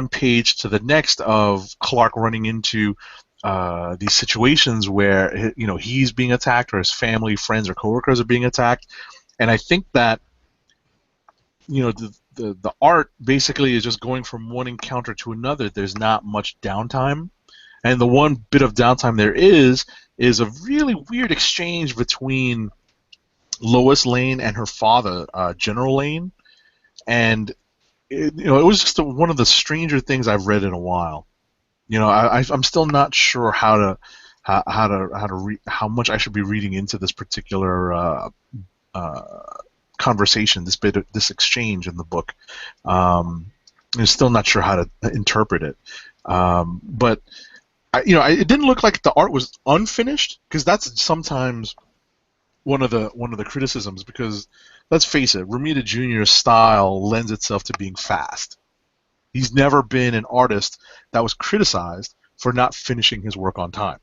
page to the next of Clark running into these situations where he's being attacked, or his family, friends, or coworkers are being attacked, and I think that the art basically is just going from one encounter to another. There's not much downtime, and the one bit of downtime there is a really weird exchange between Lois Lane and her father, General Lane, and it was just one of the stranger things I've read in a while. I'm still not sure how much I should be reading into this particular conversation, this exchange in the book. I'm still not sure how to interpret it, but it didn't look like the art was unfinished, because that's sometimes one of the criticisms. Because let's face it, Romita Jr.'s style lends itself to being fast. He's never been an artist that was criticized for not finishing his work on time.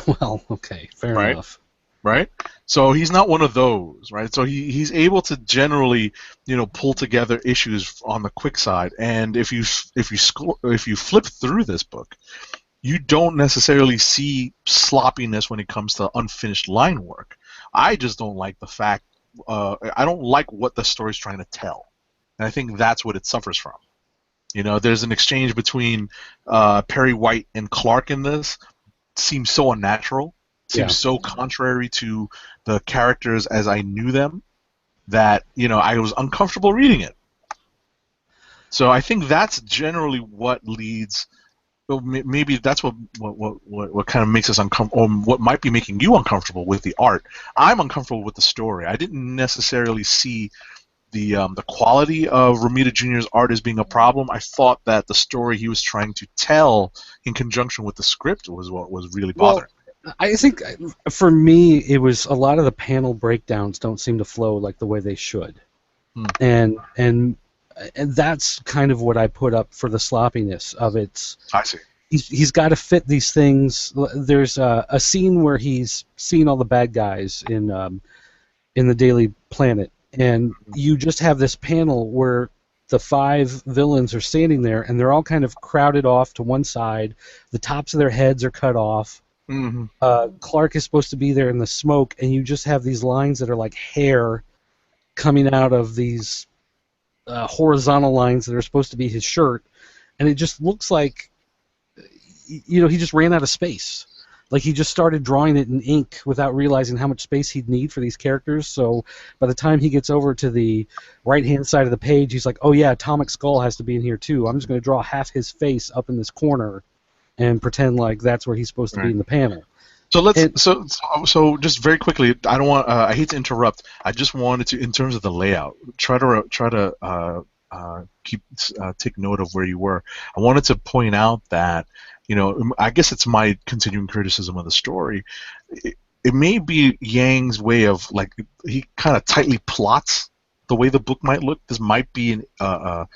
Well, okay, fair enough. Right? So he's not one of those, right? So he's able to generally, pull together issues on the quick side. And if you flip through this book, you don't necessarily see sloppiness when it comes to unfinished line work. I just don't like the fact, I don't like what the story's trying to tell. And I think that's what it suffers from. There's an exchange between Perry White and Clark in this. Seems so unnatural. Seems so contrary to the characters as I knew them, that I was uncomfortable reading it. So I think that's generally what leads. Well, maybe that's what kind of makes us uncomfortable, or what might be making you uncomfortable with the art. I'm uncomfortable with the story. I didn't necessarily see the quality of Romita Jr.'s art as being a problem. I thought that the story he was trying to tell in conjunction with the script was what was really bothering. Well, I think for me, it was a lot of the panel breakdowns don't seem to flow like the way they should, and that's kind of what I put up for the sloppiness of it. I see. He's got to fit these things. There's a scene where he's seen all the bad guys in the Daily Planet, and you just have this panel where the 5 villains are standing there, and they're all kind of crowded off to one side. The tops of their heads are cut off. Mm-hmm. Clark is supposed to be there in the smoke, and you just have these lines that are like hair coming out of these horizontal lines that are supposed to be his shirt, and it just looks like he just ran out of space. Like he just started drawing it in ink without realizing how much space he'd need for these characters. So by the time he gets over to the right-hand side of the page, he's like, oh yeah, Atomic Skull has to be in here too. I'm just going to draw half his face up in this corner and pretend like that's where he's supposed to be in the panel. So so just very quickly, I don't want I hate to interrupt. I just wanted to, in terms of the layout, try to take note of where you were. I wanted to point out that, I guess it's my continuing criticism of the story. It may be Yang's way of, like, he kind of tightly plots the way the book might look. This might be a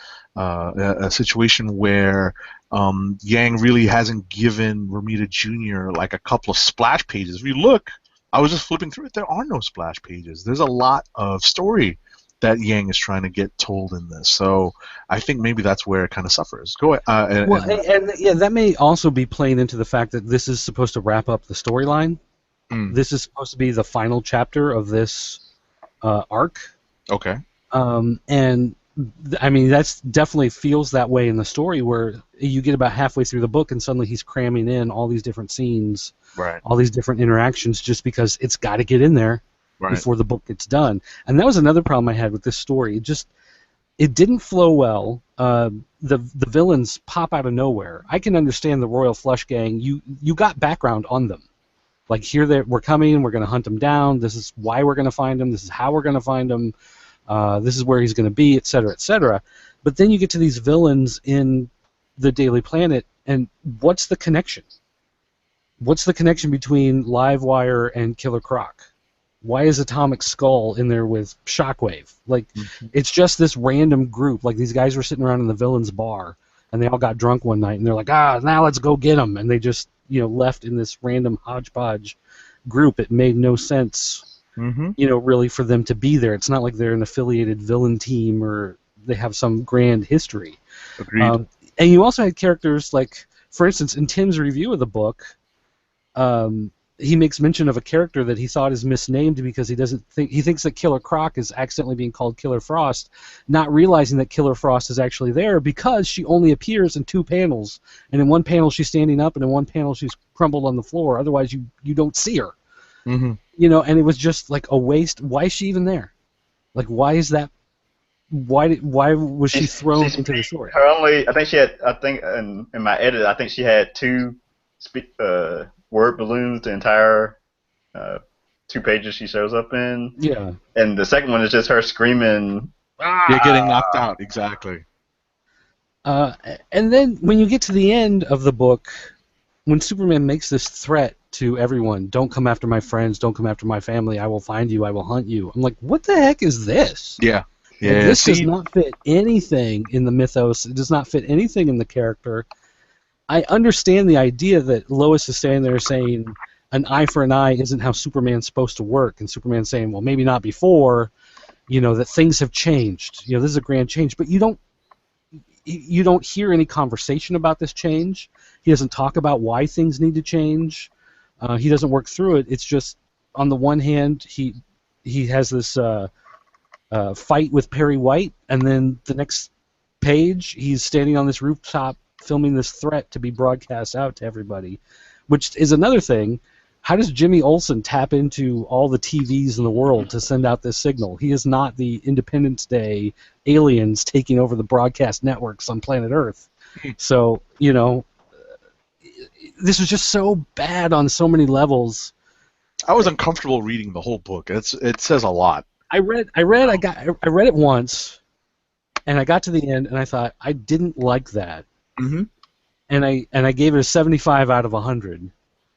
situation where Yang really hasn't given Romita Jr. like a couple of splash pages. If you look, I was just flipping through it. There are no splash pages. There's a lot of story that Yang is trying to get told in this. So I think maybe that's where it kind of suffers. Go ahead. And that may also be playing into the fact that this is supposed to wrap up the storyline. This is supposed to be the final chapter of this arc. Okay. And I mean, that's definitely feels that way in the story, where you get about halfway through the book and suddenly he's cramming in all these different scenes, right, all these different interactions, just because it's got to get in there before the book gets done. And that was another problem I had with this story. It didn't flow well. The villains pop out of nowhere. I can understand the Royal Flush Gang. You got background on them. Like, here we're coming, we're going to hunt them down. This is why we're going to find them. This is how we're going to find them. This is where he's going to be, etc., etc. But then you get to these villains in the Daily Planet, and what's the connection? What's the connection between Livewire and Killer Croc? Why is Atomic Skull in there with Shockwave? Like, it's just this random group. Like, these guys were sitting around in the villain's bar, and they all got drunk one night, and they're like, now let's go get them. And they just, left in this random hodgepodge group. It made no sense, really, for them to be there. It's not like they're an affiliated villain team or they have some grand history. Agreed. And you also had characters like, for instance, in Tim's review of the book, he makes mention of a character that he thought is misnamed because he thinks that Killer Croc is accidentally being called Killer Frost, not realizing that Killer Frost is actually there because she only appears in 2 panels, and in one panel she's standing up, and in one panel she's crumbled on the floor. Otherwise, you don't see her. And it was just like a waste. Why is she even there? Like, why is that? Why was she thrown into the story? I think she had. I think in my edit, I think she had 2 word balloons the entire 2 pages she shows up in. Yeah. And the second one is just her screaming. You're getting knocked out, exactly. And then when you get to the end of the book, when Superman makes this threat to everyone, don't come after my friends, don't come after my family, I will find you, I will hunt you. I'm like, what the heck is this? Yeah. Like, this does not fit anything in the mythos. It does not fit anything in the character. I understand the idea that Lois is standing there saying an eye for an eye isn't how Superman's supposed to work, and Superman's saying, well, maybe not before, that things have changed. This is a grand change, but you don't hear any conversation about this change. He doesn't talk about why things need to change. He doesn't work through it. It's just, on the one hand, he has this fight with Perry White, and then the next page, he's standing on this rooftop filming this threat to be broadcast out to everybody, which is another thing. How does Jimmy Olsen tap into all the TVs in the world to send out this signal? He is not the Independence Day aliens taking over the broadcast networks on planet Earth. So, this was just so bad on so many levels. I was uncomfortable reading the whole book. It says a lot. I read it once, and I got to the end, and I thought, I didn't like that. And I gave it a 75 out of 100.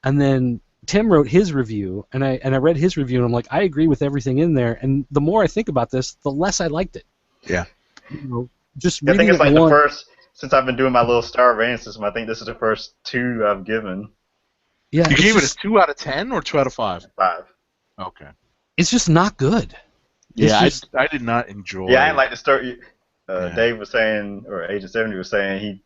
And then Tim wrote his review, and I read his review, and I'm like, I agree with everything in there. And the more I think about this, the less I liked it. Yeah. Just I reading think it's like it the first, since I've been doing my little star rating system, I think this is the first 2 I've given. Yeah. You gave it a 2 out of 10 or 2 out of 5? 5. Okay. It's just not good. Yeah, I did not enjoy. Yeah, I didn't like the story. Dave was saying, or Agent 70 was saying, he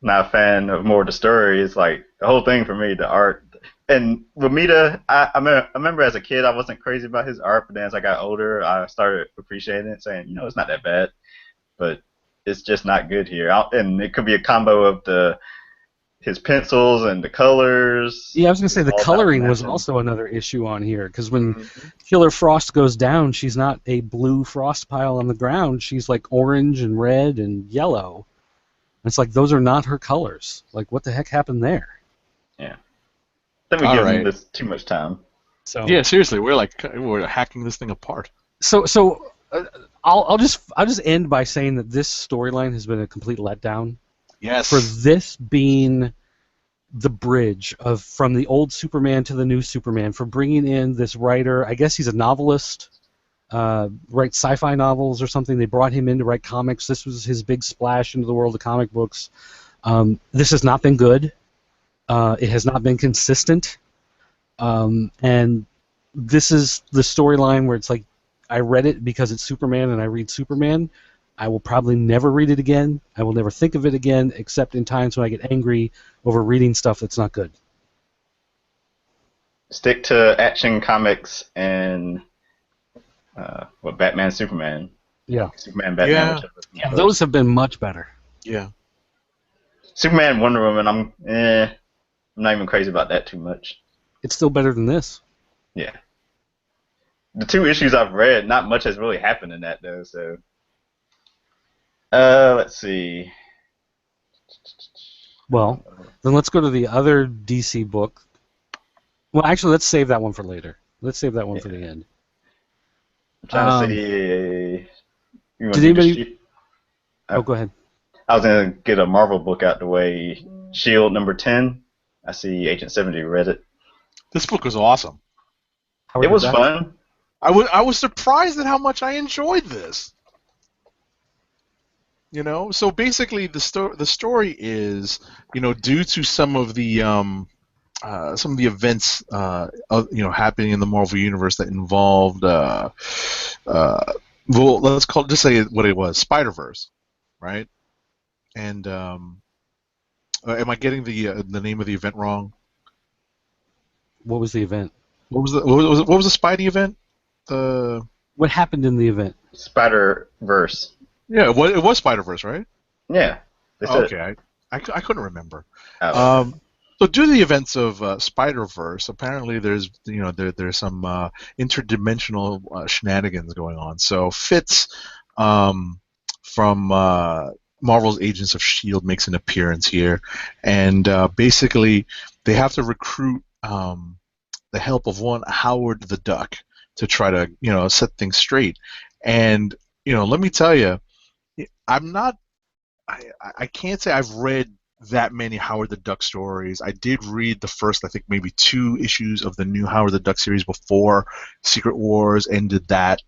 not a fan of more of the story. It's like the whole thing for me, the art. And Ramita, I remember as a kid I wasn't crazy about his art, but then as I got older I started appreciating it, saying, it's not that bad, but it's just not good here. And it could be a combo of his pencils and the colors. Yeah, I was going to say the coloring was also another issue on here, because when Killer Frost goes down, she's not a blue frost pile on the ground. She's like orange and red and yellow. It's like, those are not her colors. Like, what the heck happened there? Yeah. I think we give him this too much time. So yeah, seriously, we're hacking this thing apart. So I'll just end by saying that this storyline has been a complete letdown. Yes. For this being the bridge from the old Superman to the new Superman, for bringing in this writer, I guess he's a novelist, writes sci-fi novels or something. They brought him in to write comics. This was his big splash into the world of comic books. This has not been good. It has not been consistent. And this is the storyline where it's like, I read it because it's Superman and I read Superman. I will probably never read it again. I will never think of it again, except in times when I get angry over reading stuff that's not good. Stick to Action Comics and Batman, Superman. Yeah. Superman, Batman. Yeah, those have been much better. Yeah. Superman, Wonder Woman, I'm not even crazy about that too much. It's still better than this. Yeah. The 2 issues I've read, not much has really happened in that, though, so... let's see. Well, then let's go to the other DC book. Well, actually, let's save that one for later. Let's save that one for the end. I'm trying to see... Did anybody... Oh, go ahead. I was going to get a Marvel book out the way. S.H.I.E.L.D. number 10. I see Agent 70 read it. This book was awesome. Howard It the was Duck? fun. I was surprised at how much I enjoyed this. So basically the story is, due to some of the events happening in the Marvel universe that involved well, just say what it was, Spider-Verse, right? And am I getting the name of the event wrong? What was the event? What was the Spidey event? What happened in the event? Spider-Verse. Yeah, it was Spider-Verse, right? Yeah. They said Okay, I couldn't remember. oh. So due to the events of Spider-Verse, apparently there's there's some interdimensional shenanigans going on. So Fitz from Marvel's Agents of S.H.I.E.L.D. makes an appearance here, and basically they have to recruit the help of one Howard the Duck to try to set things straight. And let me tell you, I can't say I've read that many Howard the Duck stories. I did read the first, I think, maybe 2 issues of the new Howard the Duck series before Secret Wars ended that.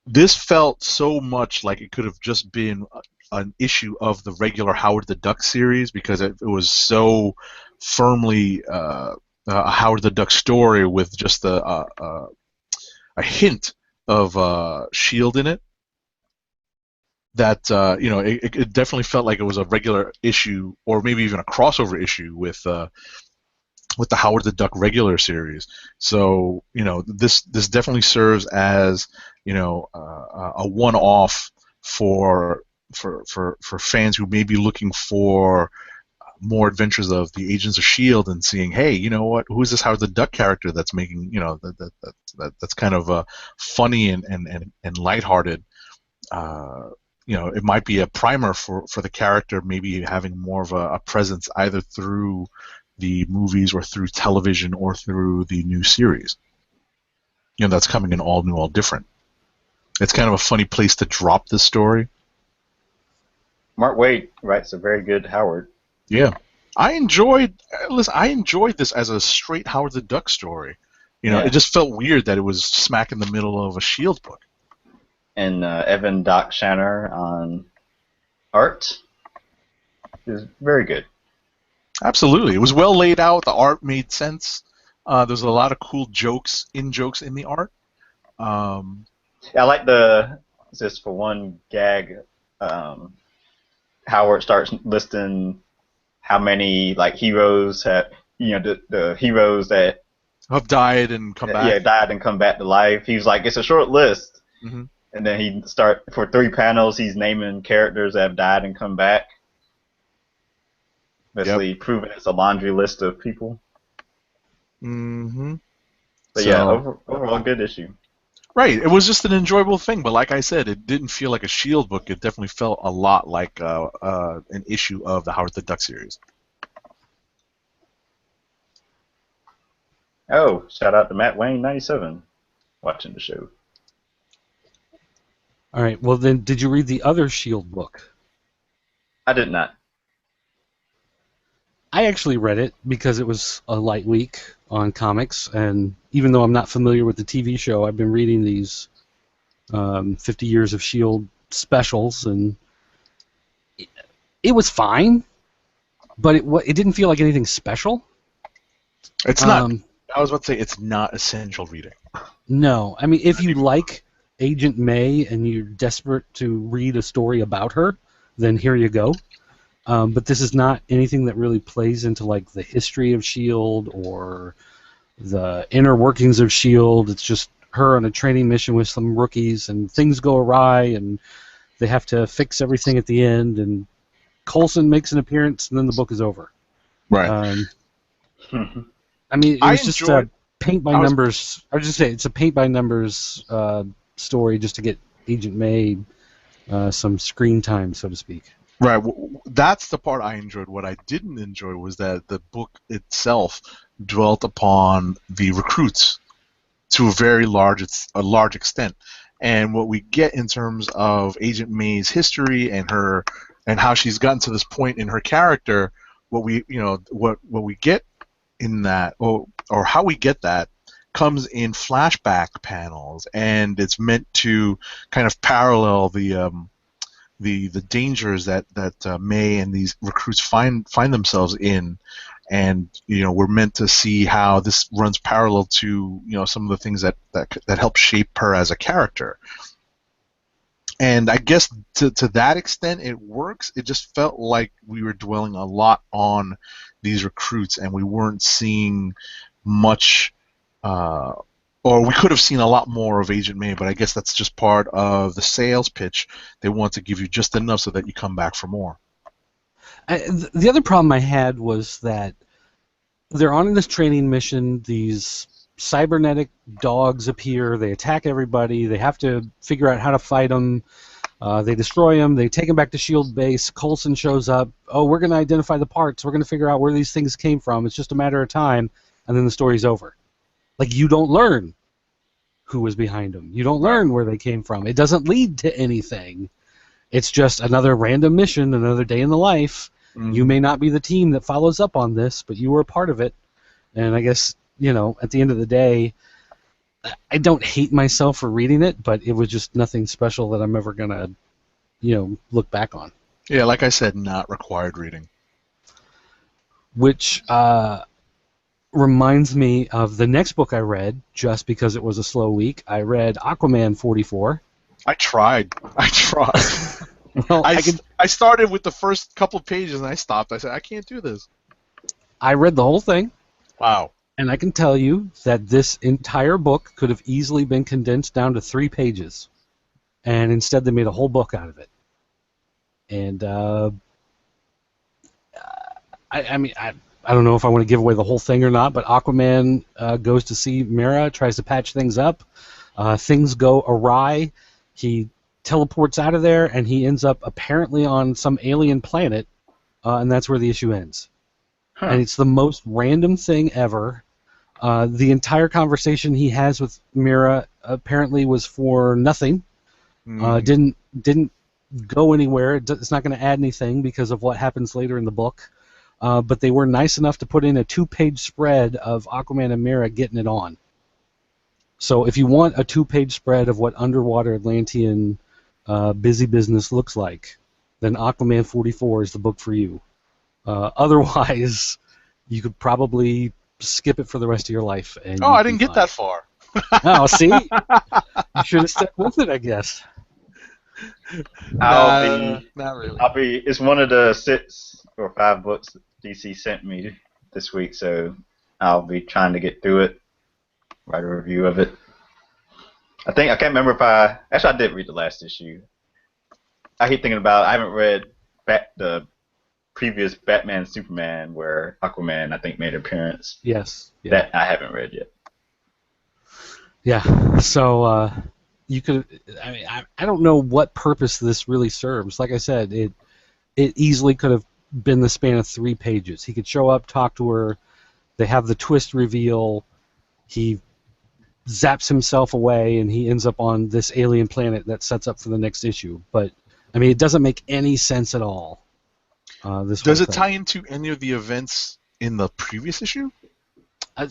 This felt so much like it could have just been an issue of the regular Howard the Duck series, because it was so firmly a Howard the Duck story with just a hint of S.H.I.E.L.D. in it. That it definitely felt like it was a regular issue, or maybe even a crossover issue with the Howard the Duck regular series. So this definitely serves as a one-off for fans who may be looking for more adventures of the Agents of S.H.I.E.L.D. and seeing, hey, you know what? Who is this Howard the Duck character that's making that's kind of funny and lighthearted. It might be a primer for the character, maybe having more of a presence either through the movies or through television or through the new series. That's coming in all new, all different. It's kind of a funny place to drop this story. Mark Waid writes a very good Howard. Yeah. I enjoyed this as a straight Howard the Duck story. It just felt weird that it was smack in the middle of a S.H.I.E.L.D. book. And Evan Doc Shanner on art is very good. Absolutely. It was well laid out. The art made sense. There's a lot of cool jokes in the art. I like just for one gag, Howard starts listing how many heroes have, the heroes that have died and come back. Yeah, died and come back to life. He's like, it's a short list. Mm-hmm. And then for 3 panels, he's naming characters that have died and come back. Basically proving it's a laundry list of people. Mm-hmm. But yeah, overall good issue. Right. It was just an enjoyable thing, but like I said, it didn't feel like a S.H.I.E.L.D. book. It definitely felt a lot like an issue of the Howard the Duck series. Oh, shout out to Matt Wayne 97 watching the show. All right. Well, then, did you read the other S.H.I.E.L.D. book? I did not. I actually read it because it was a light week on comics, and even though I'm not familiar with the TV show, I've been reading these 50 Years of S.H.I.E.L.D. specials, and it was fine, but it didn't feel like anything special. It's not. I was about to say it's not essential reading. No, I mean, if you like Agent May and you're desperate to read a story about her, then here you go. But this is not anything that really plays into the history of S.H.I.E.L.D. or the inner workings of S.H.I.E.L.D. It's just her on a training mission with some rookies, and things go awry, and they have to fix everything at the end, and Coulson makes an appearance, and then the book is over. Right. I mean, it was just a paint by numbers. I was just saying, it's a paint by numbers story just to get Agent May some screen time, so to speak. Right. That's the part I enjoyed. What I didn't enjoy was that the book itself dwelt upon the recruits to a very large extent, and what we get in terms of Agent May's history and how she's gotten to this point in her character what we what we get in that, or how we get that, comes in flashback panels, and it's meant to kind of parallel the dangers that May and these recruits find themselves in, and we're meant to see how this runs parallel to some of the things that help shape her as a character. And I guess to that extent it works. It just felt like we were dwelling a lot on these recruits, and we weren't seeing much, or we could have seen a lot more of Agent May, but I guess that's just part of the sales pitch. They want to give you just enough so that you come back for more. The other problem I had was that they're on this training mission. These cybernetic dogs appear. They attack everybody. They have to figure out how to fight them. They destroy them. They take them back to SHIELD base. Coulson shows up. Oh, we're going to identify the parts. We're going to figure out where these things came from. It's just a matter of time, and then the story's over. Like, you don't learn who was behind them. You don't learn where they came from. It doesn't lead to anything. It's just another random mission, another day in the life. Mm-hmm. You may not be the team that follows up on this, but you were a part of it. And I guess, at the end of the day, I don't hate myself for reading it, but it was just nothing special that I'm ever going to, look back on. Yeah, like I said, not required reading. Which reminds me of the next book I read, just because it was a slow week. I read Aquaman 44. I tried. Well, I started with the first couple pages and I stopped. I said, I can't do this. I read the whole thing. Wow. And I can tell you that this entire book could have easily been condensed down to 3 pages. And instead they made a whole book out of it. And I don't know if I want to give away the whole thing or not, but Aquaman goes to see Mera, tries to patch things up. Things go awry. He teleports out of there, and he ends up apparently on some alien planet, and that's where the issue ends. Huh. And it's the most random thing ever. The entire conversation he has with Mera apparently was for nothing. Didn't go anywhere. It's not going to add anything because of what happens later in the book. But they were nice enough to put in a 2-page spread of Aquaman and Mera getting it on. So if you want a 2-page spread of what underwater Atlantean busy business looks like, then Aquaman 44 is the book for you. Otherwise, you could probably skip it for the rest of your life. And I didn't get that far. Oh, see? You should have stuck with it, I guess. Not really. It's one of the 6 or 5 books DC sent me this week, so I'll be trying to get through it, write a review of it. I can't remember if I did read the last issue. I keep thinking about I haven't read the previous Batman Superman where Aquaman I think made an appearance. Yes. Yeah. That I haven't read yet. Yeah. So you could. I mean, I don't know what purpose this really serves. Like I said, it easily could have been the span of 3 pages. He could show up, talk to her. They have the twist reveal. He zaps himself away, and he ends up on this alien planet that sets up for the next issue. But I mean, it doesn't make any sense at all. Does it tie into any of the events in the previous issue? I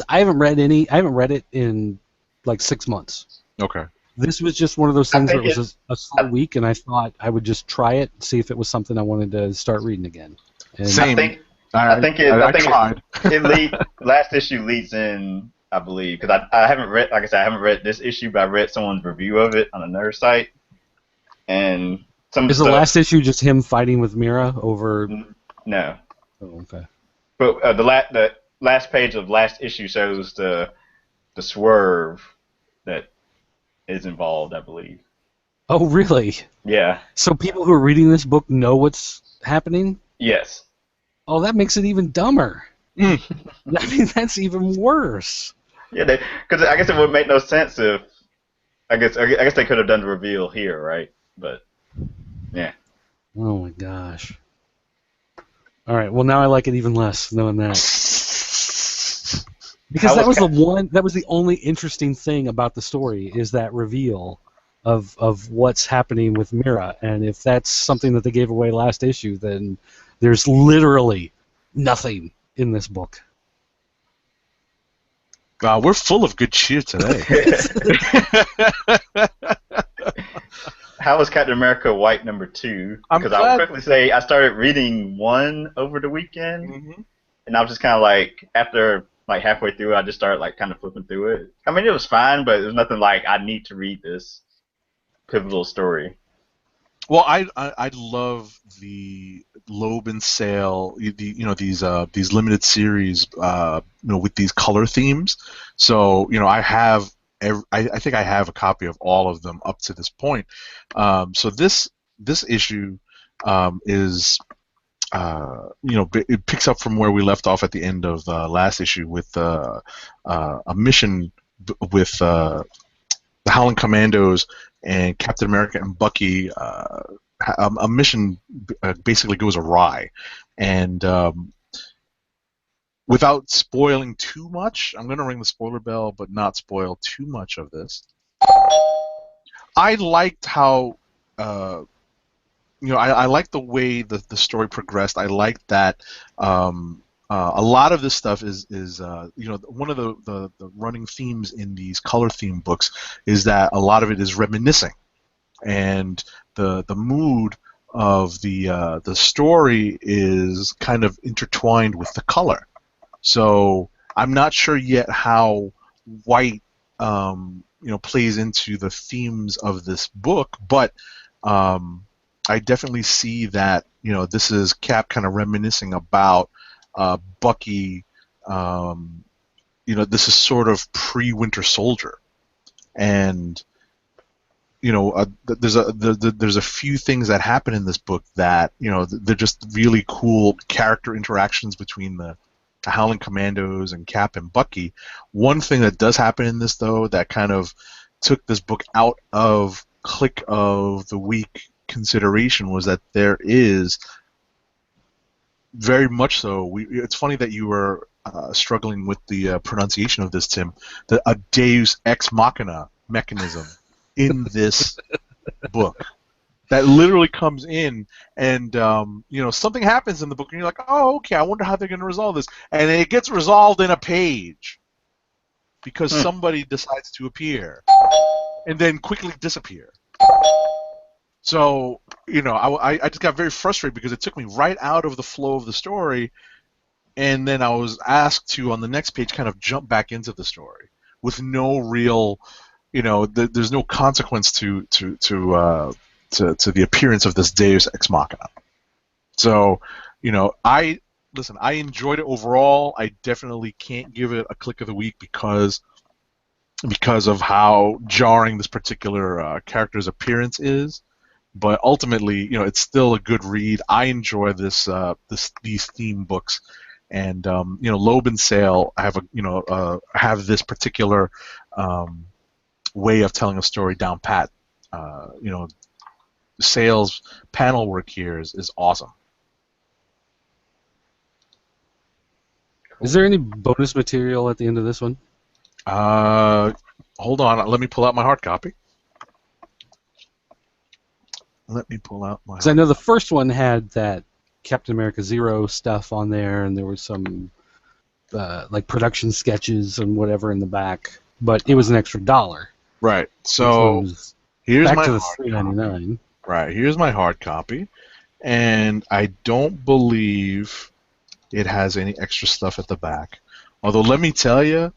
haven't read it in like 6 months. Okay. This was just one of those things where it was a slow week, and I thought I would just try it, see if it was something I wanted to start reading again. And Same. I think last issue leads in, I believe, because I haven't read, like I said, I haven't read this issue, but I read someone's review of it on another site, and is the last issue just him fighting with Mera over? No. Oh, okay. But the last page of last issue shows the swerve that is involved, I believe. Oh, really? Yeah. So people who are reading this book know what's happening? Yes. Oh, that makes it even dumber. I mean, that's even worse. Yeah, because I guess it would make no sense if I guess they could have done the reveal here, right? But yeah. Oh my gosh. All right. Well, now I like it even less knowing that. Because that was the only interesting thing about the story is that reveal of what's happening with Mera, and if that's something that they gave away last issue, then there's literally nothing in this book. We're full of good cheer today. How was Captain America White #2? I'm Because I would glad. quickly say I started reading 1 over the weekend, Mhm. and I was just kind of like, after like halfway through, I just started like kind of flipping through it. I mean, it was fine, but it was nothing like I need to read this pivotal story. Well, I love the Loeb and Sale, these limited series, with these color themes. So I have, I think I have a copy of all of them up to this point. So this issue is it picks up from where we left off at the end of last issue with a mission with the Howling Commandos and Captain America and Bucky. A mission basically goes awry, and without spoiling too much, I'm going to ring the spoiler bell, but not spoil too much of this. I liked how. I like the way the story progressed. I liked that a lot of this stuff is one of the running themes in these color theme books is that a lot of it is reminiscing, and the mood of the story is kind of intertwined with the color. So I'm not sure yet how white plays into the themes of this book, but I definitely see that this is Cap kind of reminiscing about Bucky. This is sort of pre-Winter Soldier, and there's a few things that happen in this book that they're just really cool character interactions between the Howling Commandos and Cap and Bucky. One thing that does happen in this, though, that kind of took this book out of Click of the Week consideration was that there is very much so. It's funny that you were struggling with the pronunciation of this, Tim. A Deus Ex Machina mechanism in this book that literally comes in, and something happens in the book, and you're like, oh, okay, I wonder how they're going to resolve this, and it gets resolved in a page because somebody decides to appear and then quickly disappear. So, I just got very frustrated because it took me right out of the flow of the story, and then I was asked to, on the next page, kind of jump back into the story with no real, there's no consequence to the appearance of this Deus Ex Machina. So, I enjoyed it overall. I definitely can't give it a Click of the Week because of how jarring this particular character's appearance is. But ultimately, it's still a good read. I enjoy these theme books, and Loeb and Sale have this particular way of telling a story down pat. Sale's panel work here is awesome. Is there any bonus material at the end of this one? Hold on. Let me pull out my hard copy. Because I know the first one had that Captain America Zero stuff on there, and there was some like production sketches and whatever in the back, but it was an extra $1. Right. So here's back my to the hard $3.99. Right. Here's my hard copy, and I don't believe it has any extra stuff at the back. Although let me tell you,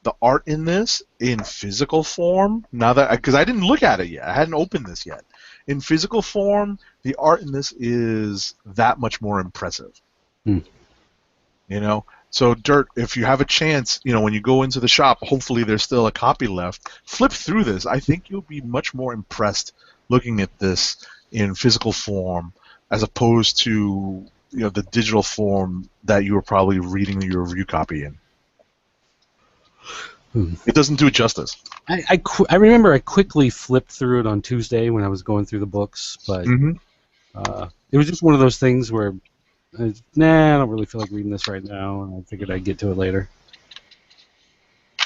the art in this in physical form, because I didn't look at it yet, I hadn't opened this yet. In physical form, the art in this is that much more impressive. So Dirt, if you have a chance, when you go into the shop, hopefully there's still a copy left. Flip through this. I think you'll be much more impressed looking at this in physical form as opposed to the digital form that you were probably reading your review copy in. It doesn't do it justice. I remember I quickly flipped through it on Tuesday when I was going through the books, but it was just one of those things where, I don't really feel like reading this right now, and I figured I'd get to it later.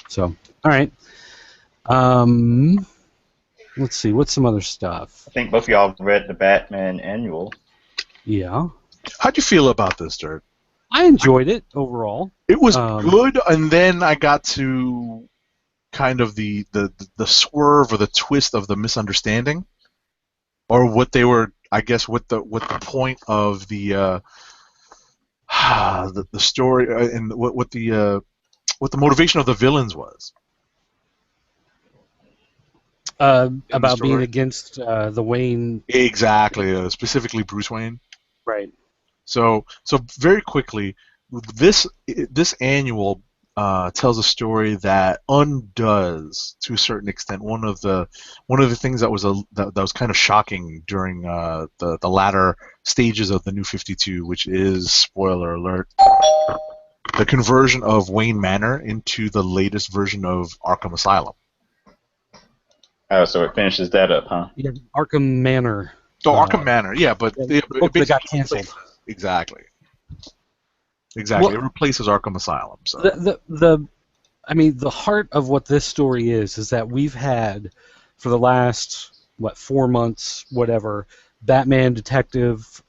So, all right. Let's see, what's some other stuff? I think both of y'all read the Batman Annual. Yeah. How'd you feel about this, Dirt? I enjoyed it overall. It was Um, good, and then I got to kind of the swerve or the twist of the misunderstanding, or what they were. I guess what the point of the story and what the motivation of the villains was in the about being story. against the Wayne. Exactly, specifically Bruce Wayne. Right. So very quickly, this annual tells a story that undoes, to a certain extent, one of the things that was kind of shocking during the latter stages of the New 52, which is, spoiler alert, the conversion of Wayne Manor into the latest version of Arkham Asylum. Oh, so it finishes that up, huh? Yeah, Arkham Manor. So Arkham Manor, yeah, but The it book that got basically canceled. exactly. Well, It replaces Arkham Asylum. So I mean, the heart of what this story is that we've had for the last 4 months, whatever, Batman Detective,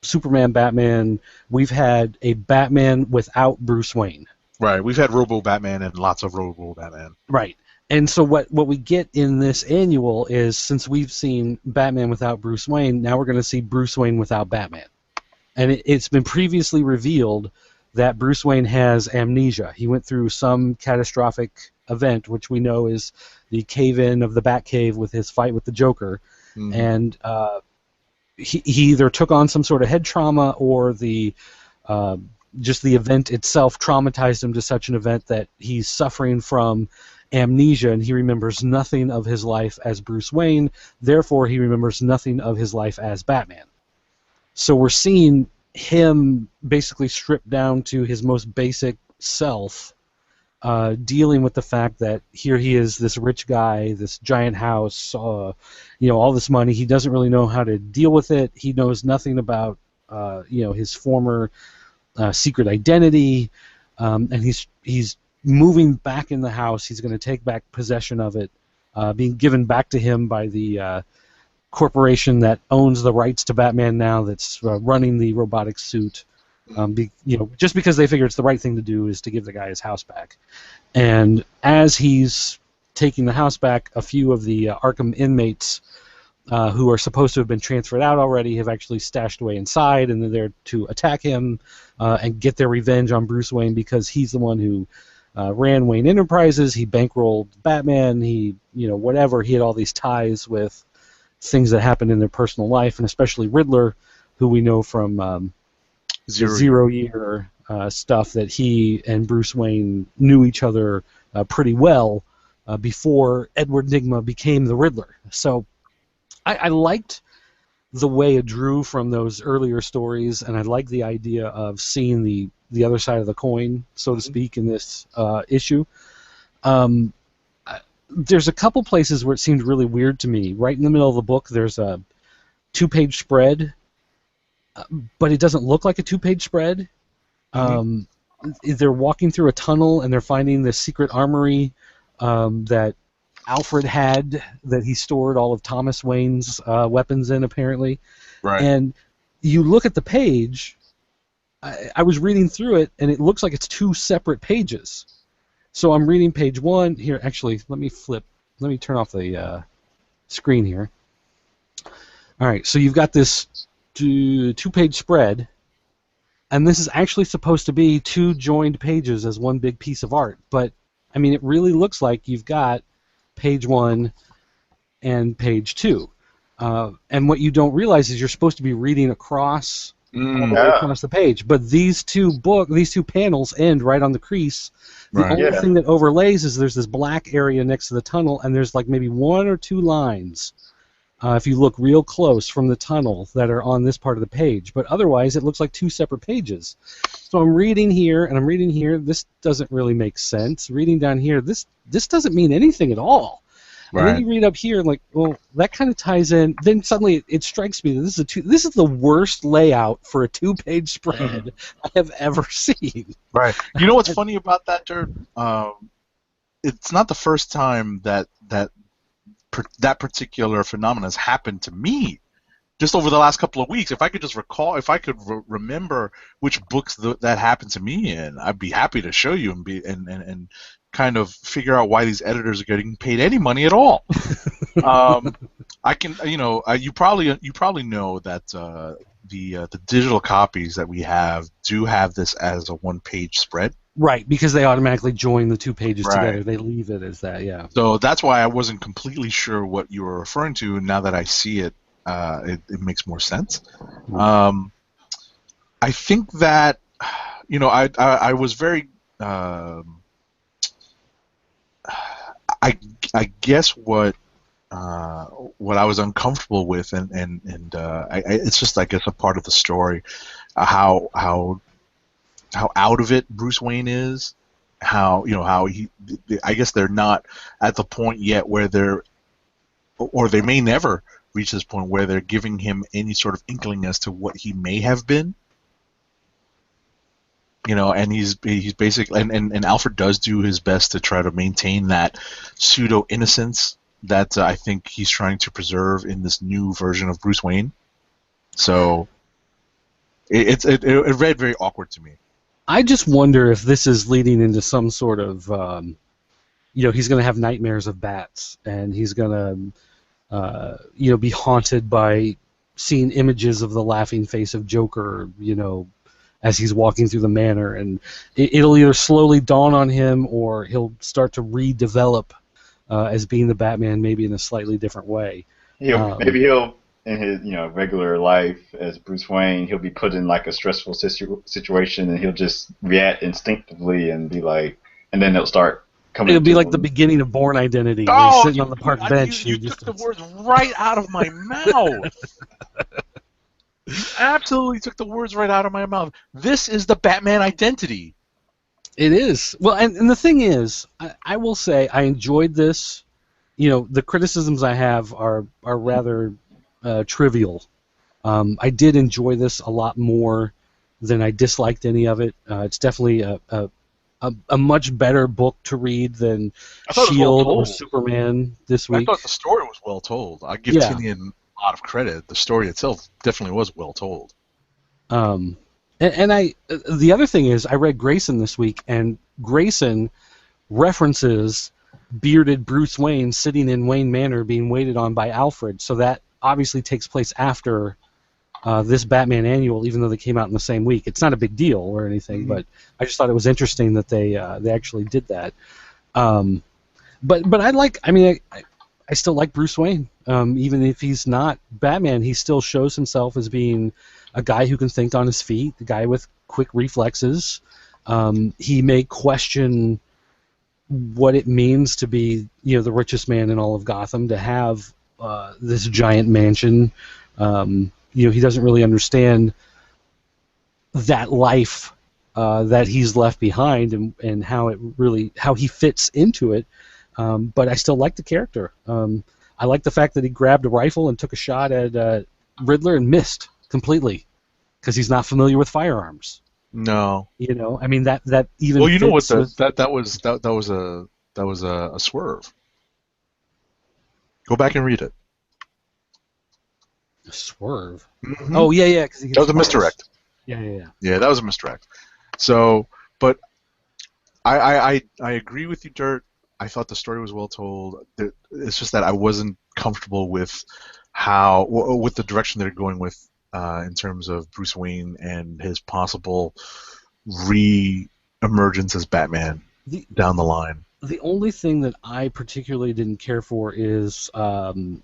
Superman Batman. We've had a Batman without Bruce Wayne. right, we've had Robo Batman and lots of Robo Batman. Right. And so what we get in this annual is, since we've seen Batman without Bruce Wayne, now we're going to see Bruce Wayne without Batman. And it's been previously revealed that Bruce Wayne has amnesia. He went through some catastrophic event, which we know is the cave-in of the Batcave with his fight with the Joker. Mm-hmm. And he either took on some sort of head trauma, or just the event itself traumatized him to such an event that he's suffering from amnesia, and he remembers nothing of his life as Bruce Wayne. Therefore, he remembers nothing of his life as Batman. So we're seeing him basically stripped down to his most basic self, dealing with the fact that here he is, this rich guy, this giant house, all this money. He doesn't really know how to deal with it. He knows nothing about, his former secret identity, and he's moving back in the house. He's going to take back possession of it, being given back to him by the corporation that owns the rights to Batman now, that's running the robotic suit. Just because they figure it's the right thing to do is to give the guy his house back. And as he's taking the house back, a few of the Arkham inmates who are supposed to have been transferred out already have actually stashed away inside, and they're there to attack him and get their revenge on Bruce Wayne, because he's the one who ran Wayne Enterprises. He bankrolled Batman. He had all these ties with things that happened in their personal life, and especially Riddler, who we know from Zero Year stuff, that he and Bruce Wayne knew each other pretty well before Edward Nygma became the Riddler. So I liked the way it drew from those earlier stories, and I like the idea of seeing the other side of the coin, so to speak, in this issue. There's a couple places where it seemed really weird to me. Right in the middle of the book, there's a 2-page spread, but it doesn't look like a 2-page spread. They're walking through a tunnel, and they're finding this secret armory that Alfred had, that he stored all of Thomas Wayne's weapons in, apparently. Right. And you look at the page, I was reading through it, and it looks like it's 2 separate pages. So I'm reading page 1 here. Actually, let me turn off the screen here. All right, so you've got this 2-page spread, and this is actually supposed to be 2 joined pages as one big piece of art. But I mean, it really looks like you've got page 1 and page 2. And what you don't realize is you're supposed to be reading across all the way across the page. But these two panels end right on the crease. The only thing that overlays is there's this black area next to the tunnel, and there's like maybe 1 or 2 lines, if you look real close, from the tunnel that are on this part of the page. But otherwise, it looks like 2 separate pages. So I'm reading here, and I'm reading here. This doesn't really make sense. Reading down here, this doesn't mean anything at all. Right. And then you read up here, and like, well, that kind of ties in. Then suddenly it strikes me that this is the worst layout for a 2-page spread I have ever seen. Right. You know what's funny about that, Dirt? It's not the first time that particular phenomenon has happened to me just over the last couple of weeks, if I could just recall, if I could remember which books that happened to me in, I'd be happy to show you and kind of figure out why these editors are getting paid any money at all. I can, you probably know that the digital copies that we have do have this as a one-page spread. Right, because they automatically join the 2 pages Right. together. They leave it as that, yeah. So that's why I wasn't completely sure what you were referring to. Now that I see it, it makes more sense. I think that, I was very, I guess what I was uncomfortable with, and it's just, I guess, a part of the story, how out of it Bruce Wayne is, how he, I guess they're not at the point yet where or they may never reach this point where they're giving him any sort of inkling as to what he may have been. And he's basically, and Alfred does do his best to try to maintain that pseudo innocence that I think he's trying to preserve in this new version of Bruce Wayne. So it read very awkward to me. I just wonder if this is leading into some sort of, he's going to have nightmares of bats, and he's going to, be haunted by seeing images of the laughing face of Joker, as he's walking through the manor, and it'll either slowly dawn on him, or he'll start to redevelop as being the Batman, maybe in a slightly different way. Maybe he'll, in his regular life as Bruce Wayne, he'll be put in like a stressful situation, and he'll just react instinctively and be like, and then it'll start coming. It'll be like the beginning of Bourne Identity. Oh, he's sitting on the park bench. You took the words right out of my mouth. You absolutely took the words right out of my mouth. This is the Batman Identity. It is. Well, and the thing is, I will say I enjoyed this. The criticisms I have are rather trivial. I did enjoy this a lot more than I disliked any of it. It's definitely a much better book to read than S.H.I.E.L.D. or Superman this week. I thought the story was well told. I give Tinian a lot of credit. The story itself definitely was well told. And the other thing is, I read Grayson this week, and Grayson references bearded Bruce Wayne sitting in Wayne Manor being waited on by Alfred, so that obviously takes place after this Batman annual, even though they came out in the same week. It's not a big deal or anything, but I just thought it was interesting that they actually did that. But I still like Bruce Wayne. Even if he's not Batman, he still shows himself as being a guy who can think on his feet, a guy with quick reflexes. He may question what it means to be, the richest man in all of Gotham, to have this giant mansion. He doesn't really understand that life that he's left behind and how he fits into it. But I still like the character. I like the fact that he grabbed a rifle and took a shot at Riddler and missed completely because he's not familiar with firearms. No. That even. Well, that was a swerve. Go back and read it. A swerve. Mm-hmm. Oh yeah. That was a misdirect. Yeah. Yeah, that was a misdirect. So, but I agree with you, Dirt. I thought the story was well told. It's just that I wasn't comfortable with with the direction they're going with in terms of Bruce Wayne and his possible re-emergence as Batman down the line. The only thing that I particularly didn't care for is that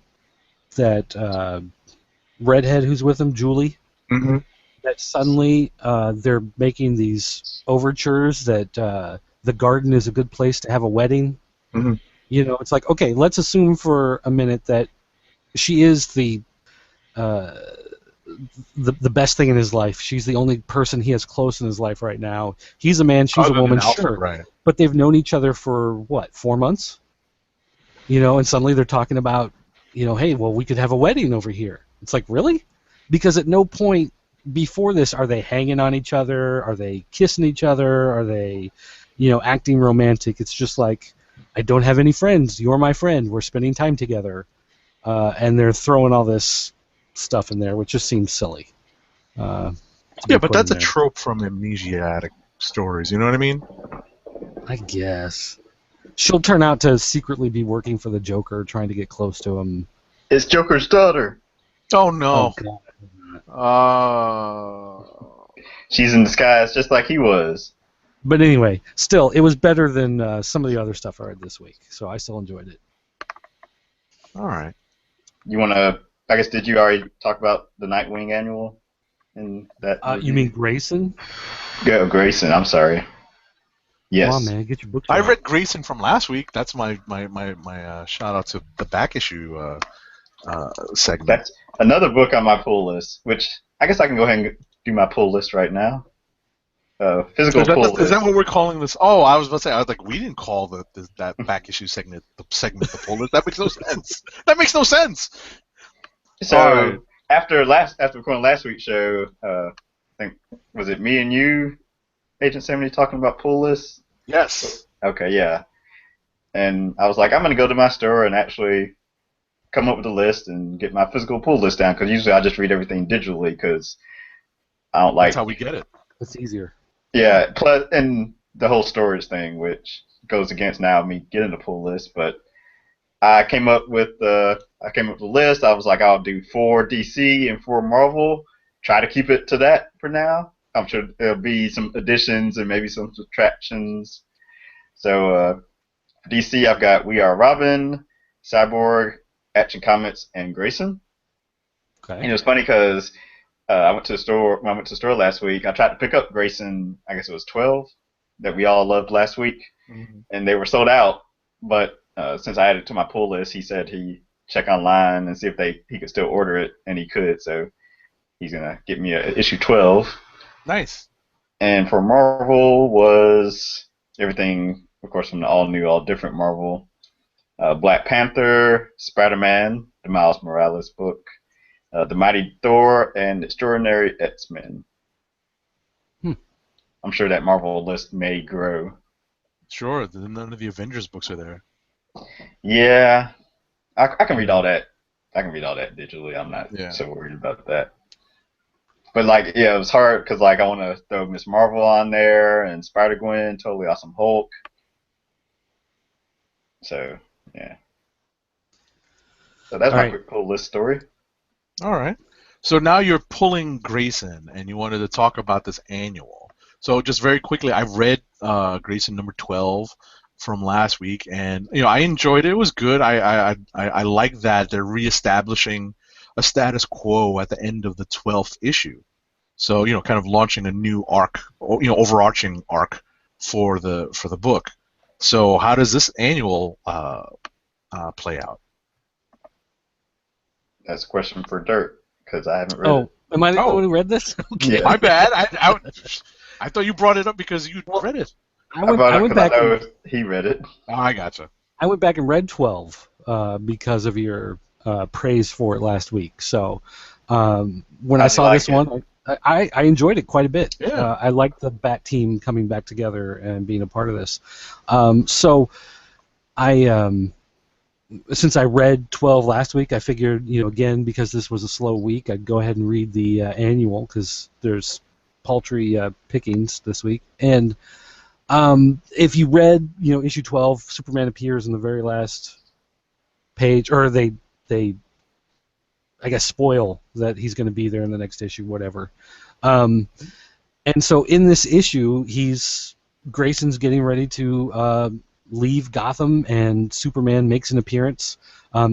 redhead who's with him, Julie. Mm-hmm. That suddenly they're making these overtures that the garden is a good place to have a wedding. Mm-hmm. It's like, okay, let's assume for a minute that she is the best thing in his life. She's the only person he has close in his life right now. He's a man, she's a woman, sure. Right. But they've known each other for, what, 4 months? And suddenly they're talking about, hey, well, we could have a wedding over here. It's like, really? Because at no point before this are they hanging on each other, are they kissing each other, are they, acting romantic. It's just like, I don't have any friends, you're my friend, we're spending time together. And they're throwing all this stuff in there, which just seems silly. To Yeah, be but put that's in a there. trope from amnesiac stories. You know what I mean? I guess. She'll turn out to secretly be working for the Joker, trying to get close to him. It's Joker's daughter. Oh no. Oh, God. She's in disguise just like he was. But anyway, still, it was better than some of the other stuff I read this week, so I still enjoyed it. All right. You want to? I guess did you already talk about the Nightwing annual in that? You mean Grayson? Go Grayson. I'm sorry. Yes. Come on, man, get your books. I out. read Grayson from last week. That's my shout out to the back issue segment. That's another book on my pull list, which I guess I can go ahead and do my pull list right now. Physical pull list. Is that what we're calling this? Oh, I was about to say. I was like, we didn't call that back issue segment the pull list. That makes no sense. That makes no sense. So Right. after recording last week's show, I think was it me and you, Agent 70, talking about pull lists? Yes. Okay, yeah. And I was like, I'm gonna go to my store and actually come up with a list and get my physical pull list down, because usually I just read everything digitally because I don't like. That's how we get it. It's easier. Yeah, plus and the whole storage thing, which goes against now me getting a pull list, but I came up with the list. I was like, I'll do 4 DC and 4 Marvel. Try to keep it to that for now. I'm sure there'll be some additions and maybe some subtractions. So for DC, I've got We Are Robin, Cyborg, Action Comics, and Grayson. Okay. And it was funny because I went to the store. When I went to the store last week, I tried to pick up Grayson. I guess it was 12 that we all loved last week, and they were sold out. But since I added it to my pull list, he said he check online and see if he could still order it, and he could. So he's gonna get me a issue 12. Nice. And for Marvel was everything, of course, from the all new, all different Marvel. Black Panther, Spider-Man, the Miles Morales book, The Mighty Thor, and Extraordinary X-Men. I'm sure that Marvel list may grow. Sure. None of the Avengers books are there. Yeah, I can read all that. I can read all that digitally. I'm not Yeah. so worried about that. But like, yeah, it was hard because like I want to throw Miss Marvel on there and Spider-Gwen, Totally Awesome Hulk. So yeah. So that's All my right. quick pull list story. All right. So now you're pulling Grayson, and you wanted to talk about this annual. So just very quickly, I read Grayson number 12 from last week, and I enjoyed it. It was good. I like that they're reestablishing a status quo at the end of the 12th issue. So kind of launching a new arc, overarching arc for the book. So how does this annual play out? That's a question for Dirt because I haven't read it. Oh, am I the only one who read this? Okay. Yeah. My bad. I thought you brought it up because you read it. I went back. I know he read it. Oh, I gotcha. I went back and read 12 because of your praise for it last week. So when I How'd you saw like this one, I enjoyed it quite a bit. Yeah. I liked the Bat team coming back together and being a part of this. So I since I read 12 last week, I figured, again, because this was a slow week, I'd go ahead and read the annual because there's paltry pickings this week. And if you read, issue 12, Superman appears in the very last page, or they I guess, spoil that he's going to be there in the next issue, whatever. And so in this issue, Grayson's getting ready to leave Gotham, and Superman makes an appearance.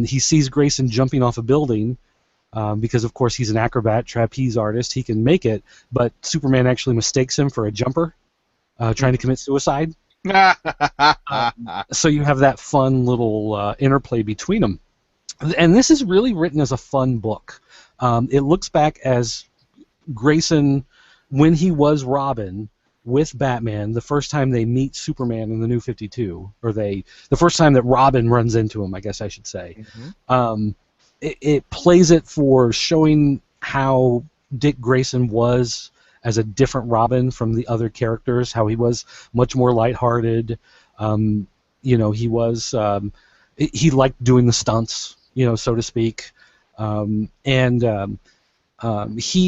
He sees Grayson jumping off a building because, of course, he's an acrobat, trapeze artist. He can make it, but Superman actually mistakes him for a jumper trying to commit suicide. So you have that fun little interplay between them. And this is really written as a fun book. It looks back as Grayson, when he was Robin with Batman, the first time they meet Superman in the New 52, or the first time that Robin runs into him, I guess I should say. Mm-hmm. It plays it for showing how Dick Grayson was as a different Robin from the other characters, how he was much more lighthearted. He liked doing the stunts, so to speak. He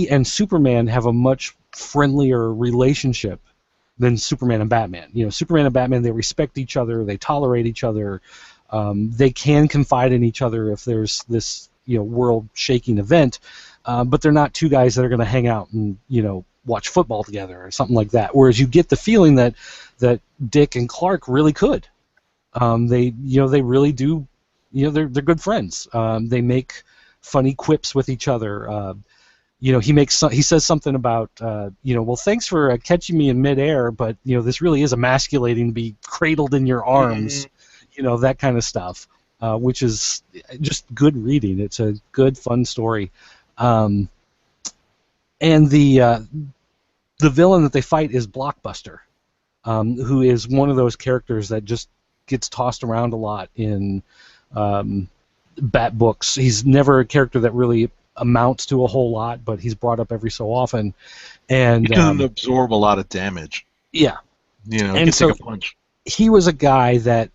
and Superman have a much friendlier relationship than Superman and Batman. Superman and Batman, they respect each other, they tolerate each other, they can confide in each other if there's this world-shaking event, but they're not two guys that are going to hang out and watch football together or something like that. Whereas you get the feeling that Dick and Clark really could. They really do. They're good friends. They make funny quips with each other. He says something about well, thanks for catching me in midair, but this really is emasculating to be cradled in your arms, that kind of stuff, which is just good reading. It's a good, fun story, and the villain that they fight is Blockbuster, who is one of those characters that just gets tossed around a lot in Bat books. He's never a character that really amounts to a whole lot, but he's brought up every so often. And he can absorb a lot of damage. Yeah. He and can so take a punch. He was a guy that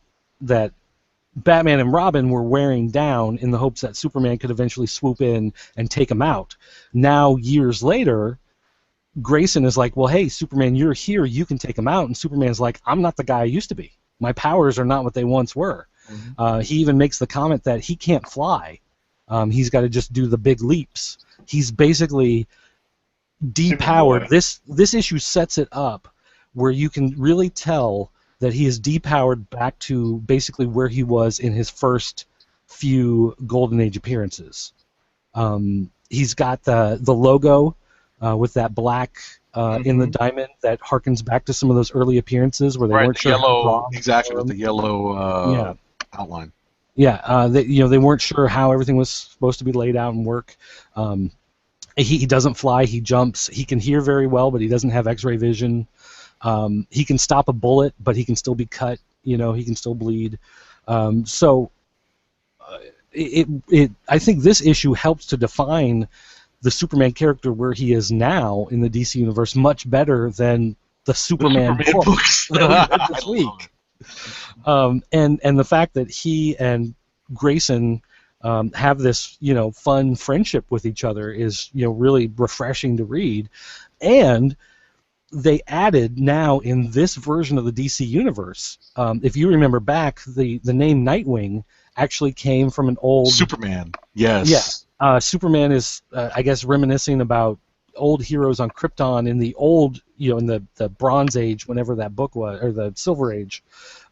Batman and Robin were wearing down in the hopes that Superman could eventually swoop in and take him out. Now, years later, Grayson is like, well, hey, Superman, you're here, you can take him out. And Superman's like, I'm not the guy I used to be. My powers are not what they once were. Mm-hmm. He even makes the comment that he can't fly. He's got to just do the big leaps. He's basically depowered. This issue sets it up where you can really tell that he is depowered back to basically where he was in his first few Golden Age appearances. He's got the logo with that black in the diamond that harkens back to some of those early appearances where they weren't sure. Yellow, exactly, with the yellow outline. Yeah, they weren't sure how everything was supposed to be laid out and work. He doesn't fly, he jumps. He can hear very well, but he doesn't have X-ray vision. He can stop a bullet, but he can still be cut. He can still bleed. I think this issue helps to define the Superman character where he is now in the DC universe much better than the Superman books that we read this week. And the fact that he and Grayson have this fun friendship with each other is really refreshing to read. And they added now in this version of the DC universe, if you remember back, the name Nightwing actually came from an old Superman. Yes. Yeah. Superman is I guess reminiscing about old heroes on Krypton in the old, in the Bronze Age, whenever that book was, or the Silver Age,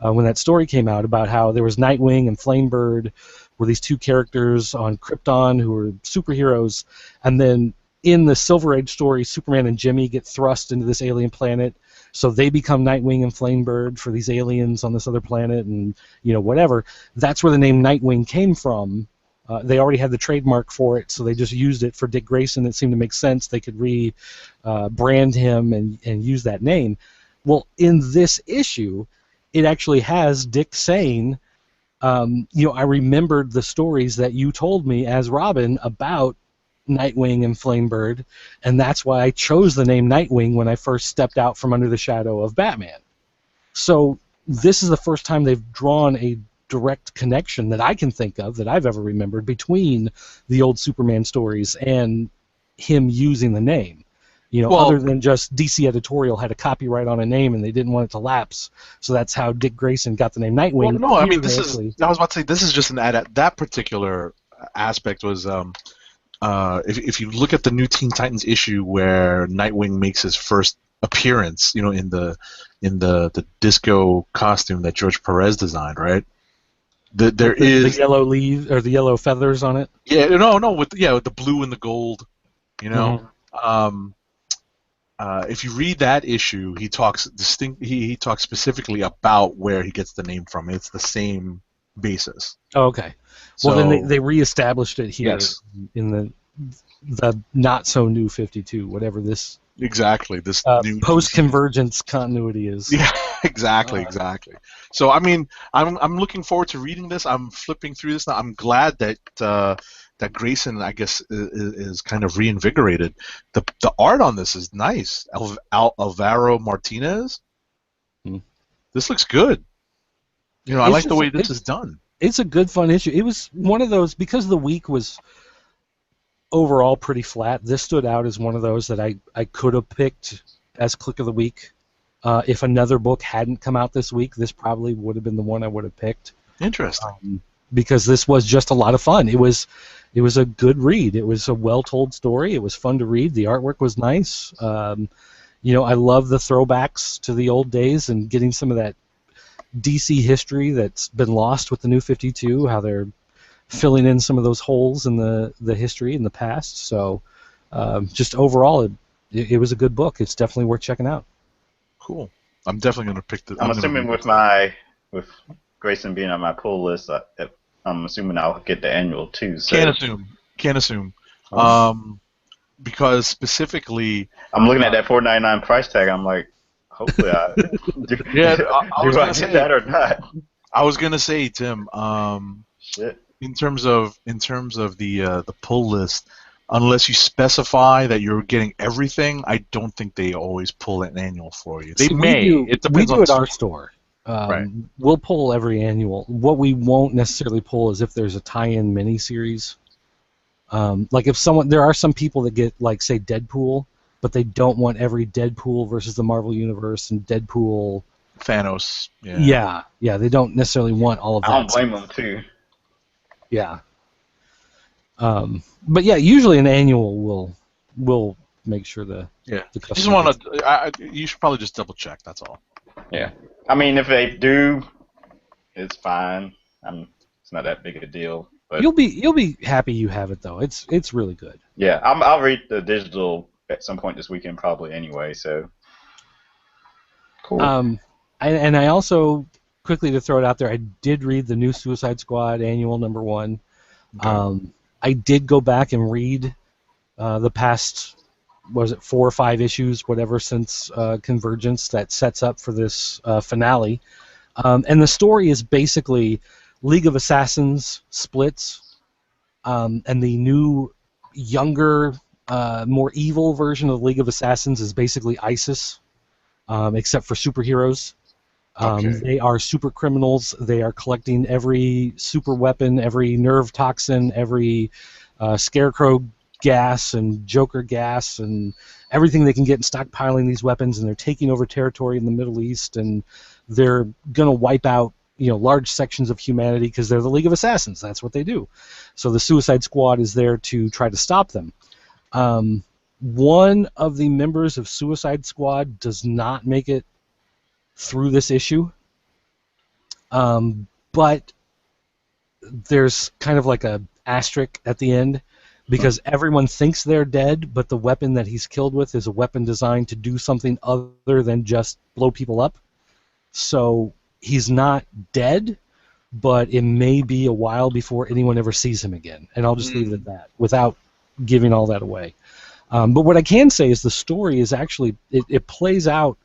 when that story came out about how there was Nightwing and Flamebird were these two characters on Krypton who were superheroes, and then in the Silver Age story, Superman and Jimmy get thrust into this alien planet, so they become Nightwing and Flamebird for these aliens on this other planet, and whatever. That's where the name Nightwing came from. They already had the trademark for it, so they just used it for Dick Grayson. It seemed to make sense. They could brand him and use that name. Well, in this issue, it actually has Dick saying, I remembered the stories that you told me as Robin about Nightwing and Flamebird, and that's why I chose the name Nightwing when I first stepped out from under the shadow of Batman. So this is the first time they've drawn a direct connection that I can think of, that I've ever remembered, between the old Superman stories and him using the name. Other than just DC Editorial had a copyright on a name and they didn't want it to lapse, so that's how Dick Grayson got the name Nightwing. Well, no, I mean, I was about to say, this is just an that particular aspect was, if you look at the new Teen Titans issue where Nightwing makes his first appearance, in the disco costume that George Perez designed, right? There is the yellow leaves or the yellow feathers on it. Yeah, with the blue and the gold. Mm-hmm. If you read that issue, he talks he talks specifically about where he gets the name from. It's the same basis. Oh, okay. Well, then they reestablished it here in the not so new 52, whatever this. Exactly, this new post-convergence continuity is. Yeah, exactly. So I mean, I'm looking forward to reading this. I'm flipping through this now. I'm glad that that Grayson, I guess, is kind of reinvigorated. The art on this is nice. Alvaro Martinez. This looks good. I like the way this is done. It's a good, fun issue. It was one of those, because the week was overall pretty flat. This stood out as one of those that I could have picked as Click of the Week. If another book hadn't come out this week, this probably would have been the one I would have picked. Interesting. Because this was just a lot of fun. It was a good read. It was a well-told story. It was fun to read. The artwork was nice. I love the throwbacks to the old days and getting some of that DC history that's been lost with the New 52, how they're filling in some of those holes in the history in the past. So just overall, it was a good book. It's definitely worth checking out. Cool. I'm definitely going to pick the... I'm assuming with Grayson being on my pull list, I'm assuming I'll get the annual too. So. Can't assume. Because specifically... I'm looking at that $4.99 price tag. I'm like, hopefully I... do I get that or not? I was going to say, Tim, shit. In terms of the pull list, unless you specify that you're getting everything, I don't think they always pull an annual for you. They may. It depends we do on at our store. Right. We'll pull every annual. What we won't necessarily pull is if there's a tie-in miniseries. Like if there are some people that get, like, say, Deadpool, but they don't want every Deadpool versus the Marvel Universe and Deadpool. Thanos. Yeah. They don't necessarily want all of that. I don't blame them too. Yeah. But yeah, usually an annual will make sure the customer you should probably just double check. That's all. Yeah. I mean, if they do, it's fine. It's not that big a deal. But you'll be happy you have it though. It's really good. Yeah, I'll read the digital at some point this weekend probably anyway. So cool. And I also, quickly to throw it out there, I did read the new Suicide Squad annual #1. Okay. I did go back and read the past, was it 4 or 5 issues, whatever, since Convergence that sets up for this finale. And the story is basically League of Assassins splits, and the new, younger, more evil version of the League of Assassins is basically ISIS, except for superheroes. They are super criminals. They are collecting every super weapon, every nerve toxin, every scarecrow gas and Joker gas and everything they can get and stockpiling these weapons, and they're taking over territory in the Middle East, and they're going to wipe out large sections of humanity because they're the League of Assassins. That's what they do. So the Suicide Squad is there to try to stop them. One of the members of Suicide Squad does not make it through this issue, but there's kind of like a asterisk at the end because everyone thinks they're dead, but the weapon that he's killed with is a weapon designed to do something other than just blow people up. So he's not dead, but it may be a while before anyone ever sees him again, and I'll just leave it at that without giving all that away. But what I can say is the story is actually, it plays out.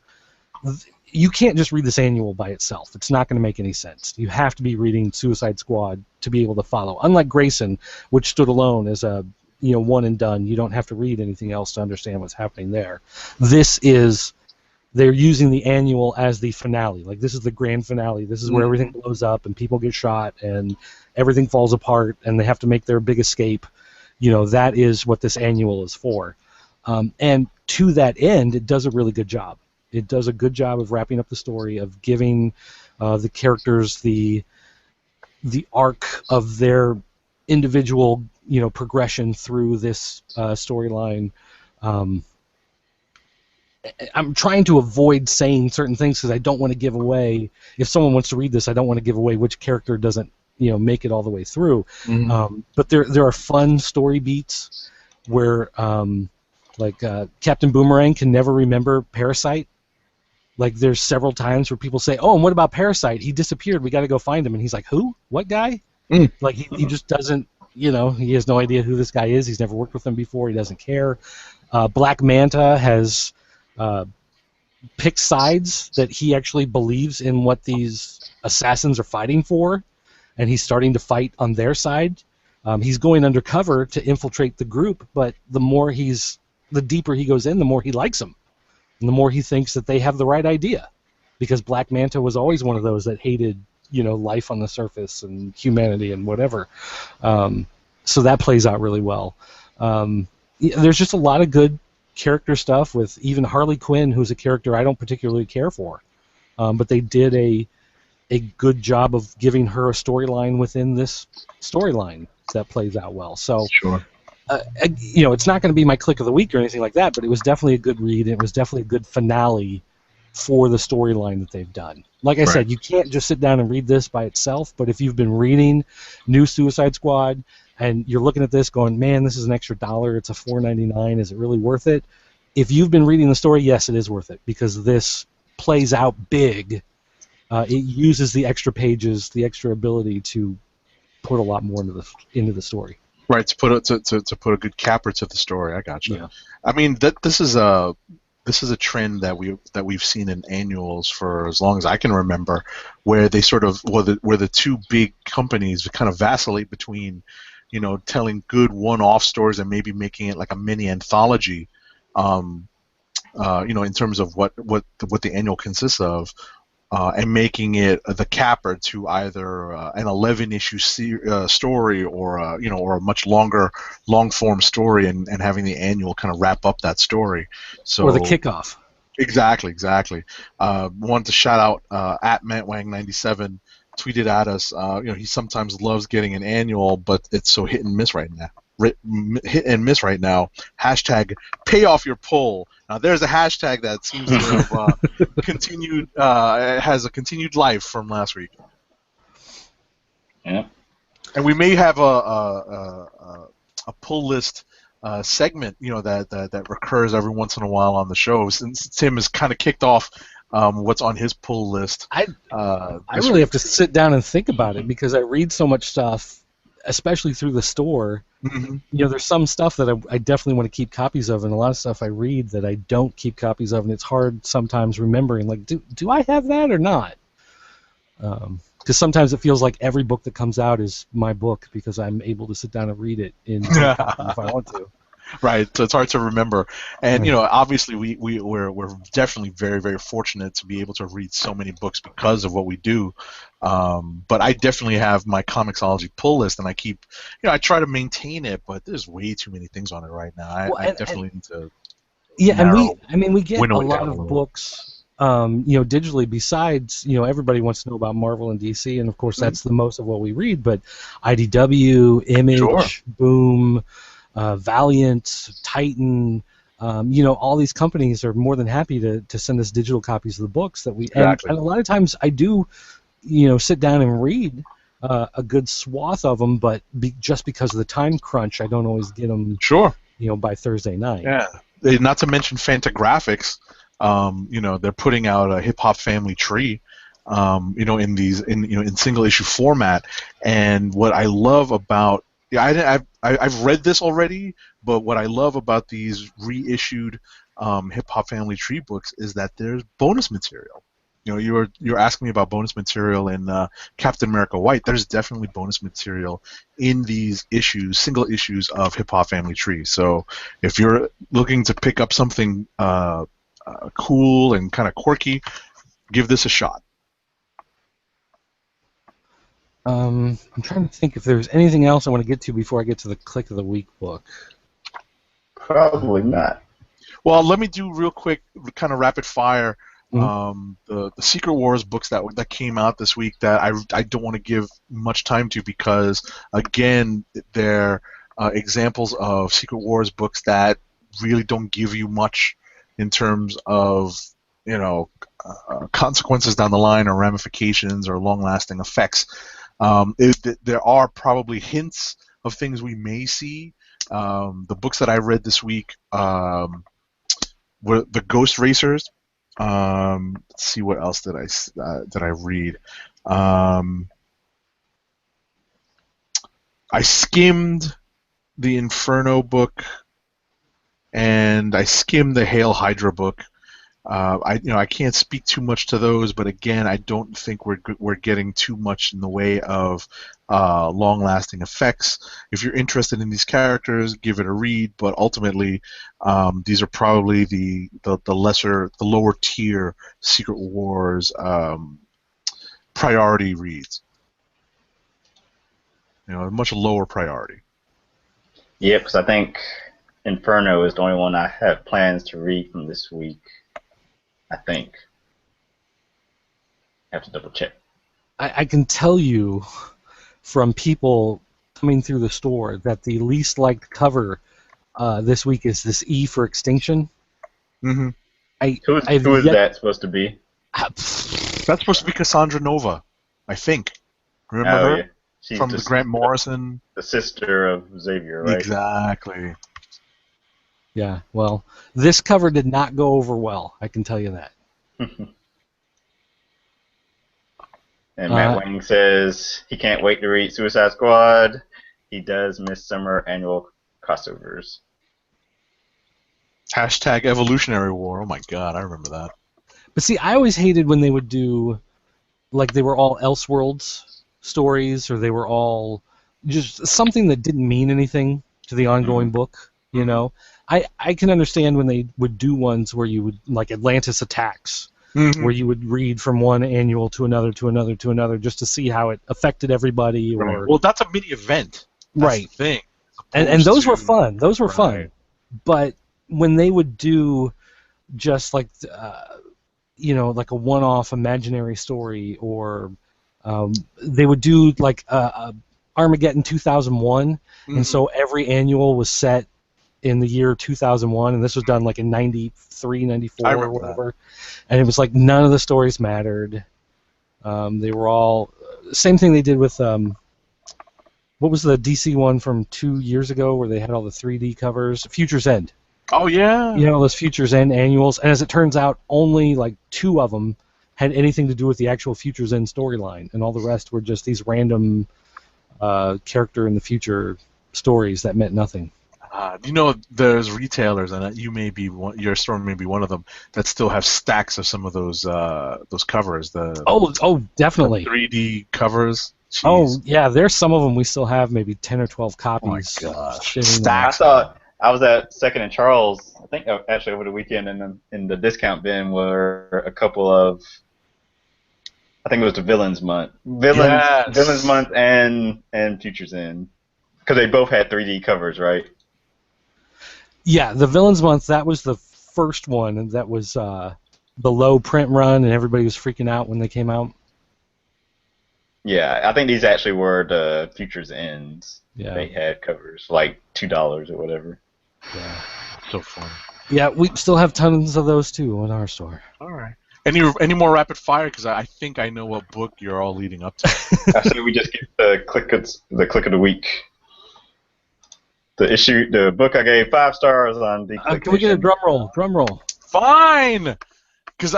You can't just read this annual by itself. It's not going to make any sense. You have to be reading Suicide Squad to be able to follow. Unlike Grayson, which stood alone as a one and done. You don't have to read anything else to understand what's happening there. They're using the annual as the finale. Like, this is the grand finale. This is where everything blows up and people get shot and everything falls apart and they have to make their big escape. That is what this annual is for. And to that end, it does a really good job. It does a good job of wrapping up the story, of giving the characters the arc of their individual, progression through this storyline. I'm trying to avoid saying certain things because I don't want to give away. If someone wants to read this, I don't want to give away which character doesn't, make it all the way through. Mm-hmm. But there are fun story beats where, Captain Boomerang can never remember Parasite. Like, there's several times where people say, "Oh, and what about Parasite? He disappeared. We got to go find him." And he's like, "Who? What guy?" Like, he just doesn't, he has no idea who this guy is. He's never worked with him before. He doesn't care. Black Manta has picked sides that he actually believes in what these assassins are fighting for, and he's starting to fight on their side. He's going undercover to infiltrate the group, but the deeper he goes in, the more he likes them. And the more he thinks that they have the right idea, because Black Manta was always one of those that hated, life on the surface and humanity and whatever. So that plays out really well. There's just a lot of good character stuff with even Harley Quinn, who's a character I don't particularly care for, but they did a good job of giving her a storyline within this storyline that plays out well. So, Sure. It's not going to be my click of the week or anything like that, but it was definitely a good read. And it was definitely a good finale for the storyline that they've done. Like I said, you can't just sit down and read this by itself, but if you've been reading New Suicide Squad and you're looking at this going, man, this is an extra $1, it's a $4.99, is it really worth it? If you've been reading the story, yes, it is worth it, because this plays out big. It uses the extra pages, the extra ability to put a lot more into the story. Right, to put a good capper to the story. I gotcha. Yeah. I mean, this is a trend that we've seen in annuals for as long as I can remember, where they sort of where the two big companies kind of vacillate between, telling good one-off stories and maybe making it like a mini anthology, in terms of what the annual consists of. And making it the capper to either an 11-issue story or a much longer long-form story, and having the annual kind of wrap up that story. So or the kickoff. Exactly. Wanted to shout out at MattWang97 tweeted at us. He sometimes loves getting an annual, but it's so hit and miss right now. Hit and miss right now. Hashtag pay off your pull. Now there's a hashtag that seems to have continued, has a continued life from last week. Yeah. And we may have a pull list segment, that recurs every once in a while on the show. Since Tim has kind of kicked off what's on his pull list. I really have to sit down and think about it, because I read so much stuff, especially through the store. Mm-hmm. There's some stuff that I definitely want to keep copies of, and a lot of stuff I read that I don't keep copies of, and it's hard sometimes remembering, like, do I have that or not? Because sometimes it feels like every book that comes out is my book, because I'm able to sit down and read it in copy if I want to. Right, so it's hard to remember, and obviously we're definitely very, very fortunate to be able to read so many books because of what we do. But I definitely have my Comixology pull list, and I keep, I try to maintain it, but there's way too many things on it right now. I definitely need to. Yeah, and we get a winnow it lot down a of little. books, digitally. Besides, everybody wants to know about Marvel and DC, and of course that's the most of what we read. But IDW, Image, Sure. Boom, Valiant, Titan, all these companies are more than happy to send us digital copies of the books that we. Exactly. And a lot of times I do, sit down and read a good swath of them, but just because of the time crunch, I don't always get them. Sure. By Thursday night. Yeah. Not to mention Fantagraphics. They're putting out a Hip Hop Family Tree. In single issue format, and what I love about I've read this already, but what I love about these reissued Hip Hop Family Tree books is that there's bonus material. You're asking me about bonus material in Captain America White. There's definitely bonus material in these single issues of Hip Hop Family Tree. So if you're looking to pick up something cool and kind of quirky, give this a shot. I'm trying to think if there's anything else I want to get to before I get to the Click of the Week book. Probably not. Well, let me do real quick, kind of rapid fire. Mm-hmm. The Secret Wars books that came out this week that I don't want to give much time to, because again they're examples of Secret Wars books that really don't give you much in terms of consequences down the line or ramifications or long-lasting effects. There are probably hints of things we may see. The books that I read this week were the Ghost Racers. Let's see, what else did I read? I skimmed the Inferno book, and I skimmed the Hail Hydra book. I can't speak too much to those, but again, I don't think we're getting too much in the way of long-lasting effects. If you're interested in these characters, give it a read. But ultimately, these are probably the lower tier Secret Wars priority reads. A much lower priority. Yep, because I think Inferno is the only one I have plans to read from this week. I think. I have to double check. I can tell you from people coming through the store that the least liked cover this week is this E for Extinction. Mm-hmm. I've Who is yet. that supposed to be? That's supposed to be Cassandra Nova, I think. Remember Oh her yeah, she's from the Grant Morrison? the sister of Xavier, right? Exactly. Yeah, well, this cover did not go over well. I can tell you that. And Matt Wang says he can't wait to read Suicide Squad. He does miss summer annual crossovers. Hashtag Evolutionary War. Oh my God, I remember that. But see, I always hated when they would do, like, they were all Elseworlds stories, or they were all just something that didn't mean anything to the ongoing book. You know, I can understand when they would do ones where you would, like Atlantis Attacks, where you would read from one annual to another to another to another just to see how it affected everybody. Right. Or Well, that's a mini event. That's right. the thing. And those were to- fun. Those were Right. fun. But when they would do just like you know, like a one-off imaginary story, or they would do like Armageddon 2001, and so every annual was set in the year 2001, and this was done like in 93, 94 I or remember whatever. And it was like none of the stories mattered. They were all same thing they did with what was the DC one from 2 years ago where they had all the 3D covers? Future's End. Oh yeah. You know, those Future's End annuals, and as it turns out, only like 2 of them had anything to do with the actual Future's End storyline, and all the rest were just these random character in the future stories that meant nothing. You know, there's retailers, and you may be one, your store may be one of them, that still have stacks of some of those covers. Oh, definitely. 3D covers. Jeez. Oh, yeah. There's some of them we still have, maybe 10 or 12 copies. Oh my gosh. sitting Stacks. I was at Second and Charles, I think actually over the weekend, and in the discount bin were a couple of, I think it was the Villains Month, Villains Month, and Futures End, because they both had 3D covers, right? Yeah, the Villains Month, that was the first one, and that was the low print run, and everybody was freaking out when they came out. Yeah, I think these actually were the Futures Ends. Yeah. They had covers, like $2 or whatever. Yeah. So fun. Yeah, we still have tons of those too in our store. All right. Any more rapid fire? Because I think I know what book you're all leading up to. I say we just get the click of the week. The book I gave 5 stars on the. Can we get a drum roll? Drum roll. Fine. Because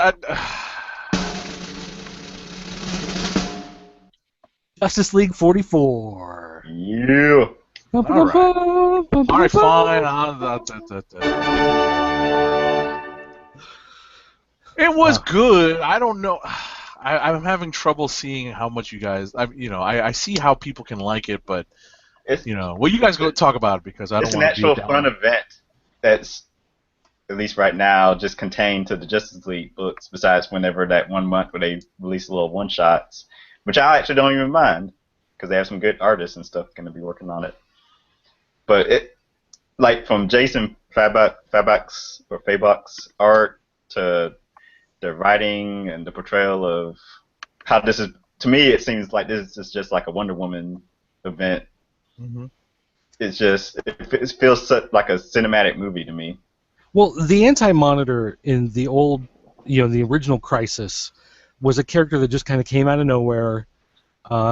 Justice League 44. Yeah. All right, fine. It was good. I don't know. I'm having trouble seeing how much you guys. I see how people can like it, but well, you guys go talk about it because I don't want to. It's an actual fun event that's, at least right now, just contained to the Justice League books. Besides, whenever that 1 month where they release little one shots, which I actually don't even mind because they have some good artists and stuff going to be working on it. But it, like from Jason Fabok's art to the writing and the portrayal of how this is, to me, it seems like this is just like a Wonder Woman event. Mm-hmm. It feels like a cinematic movie to me. Well, the Anti-Monitor in the old, the original Crisis was a character that just kind of came out of nowhere.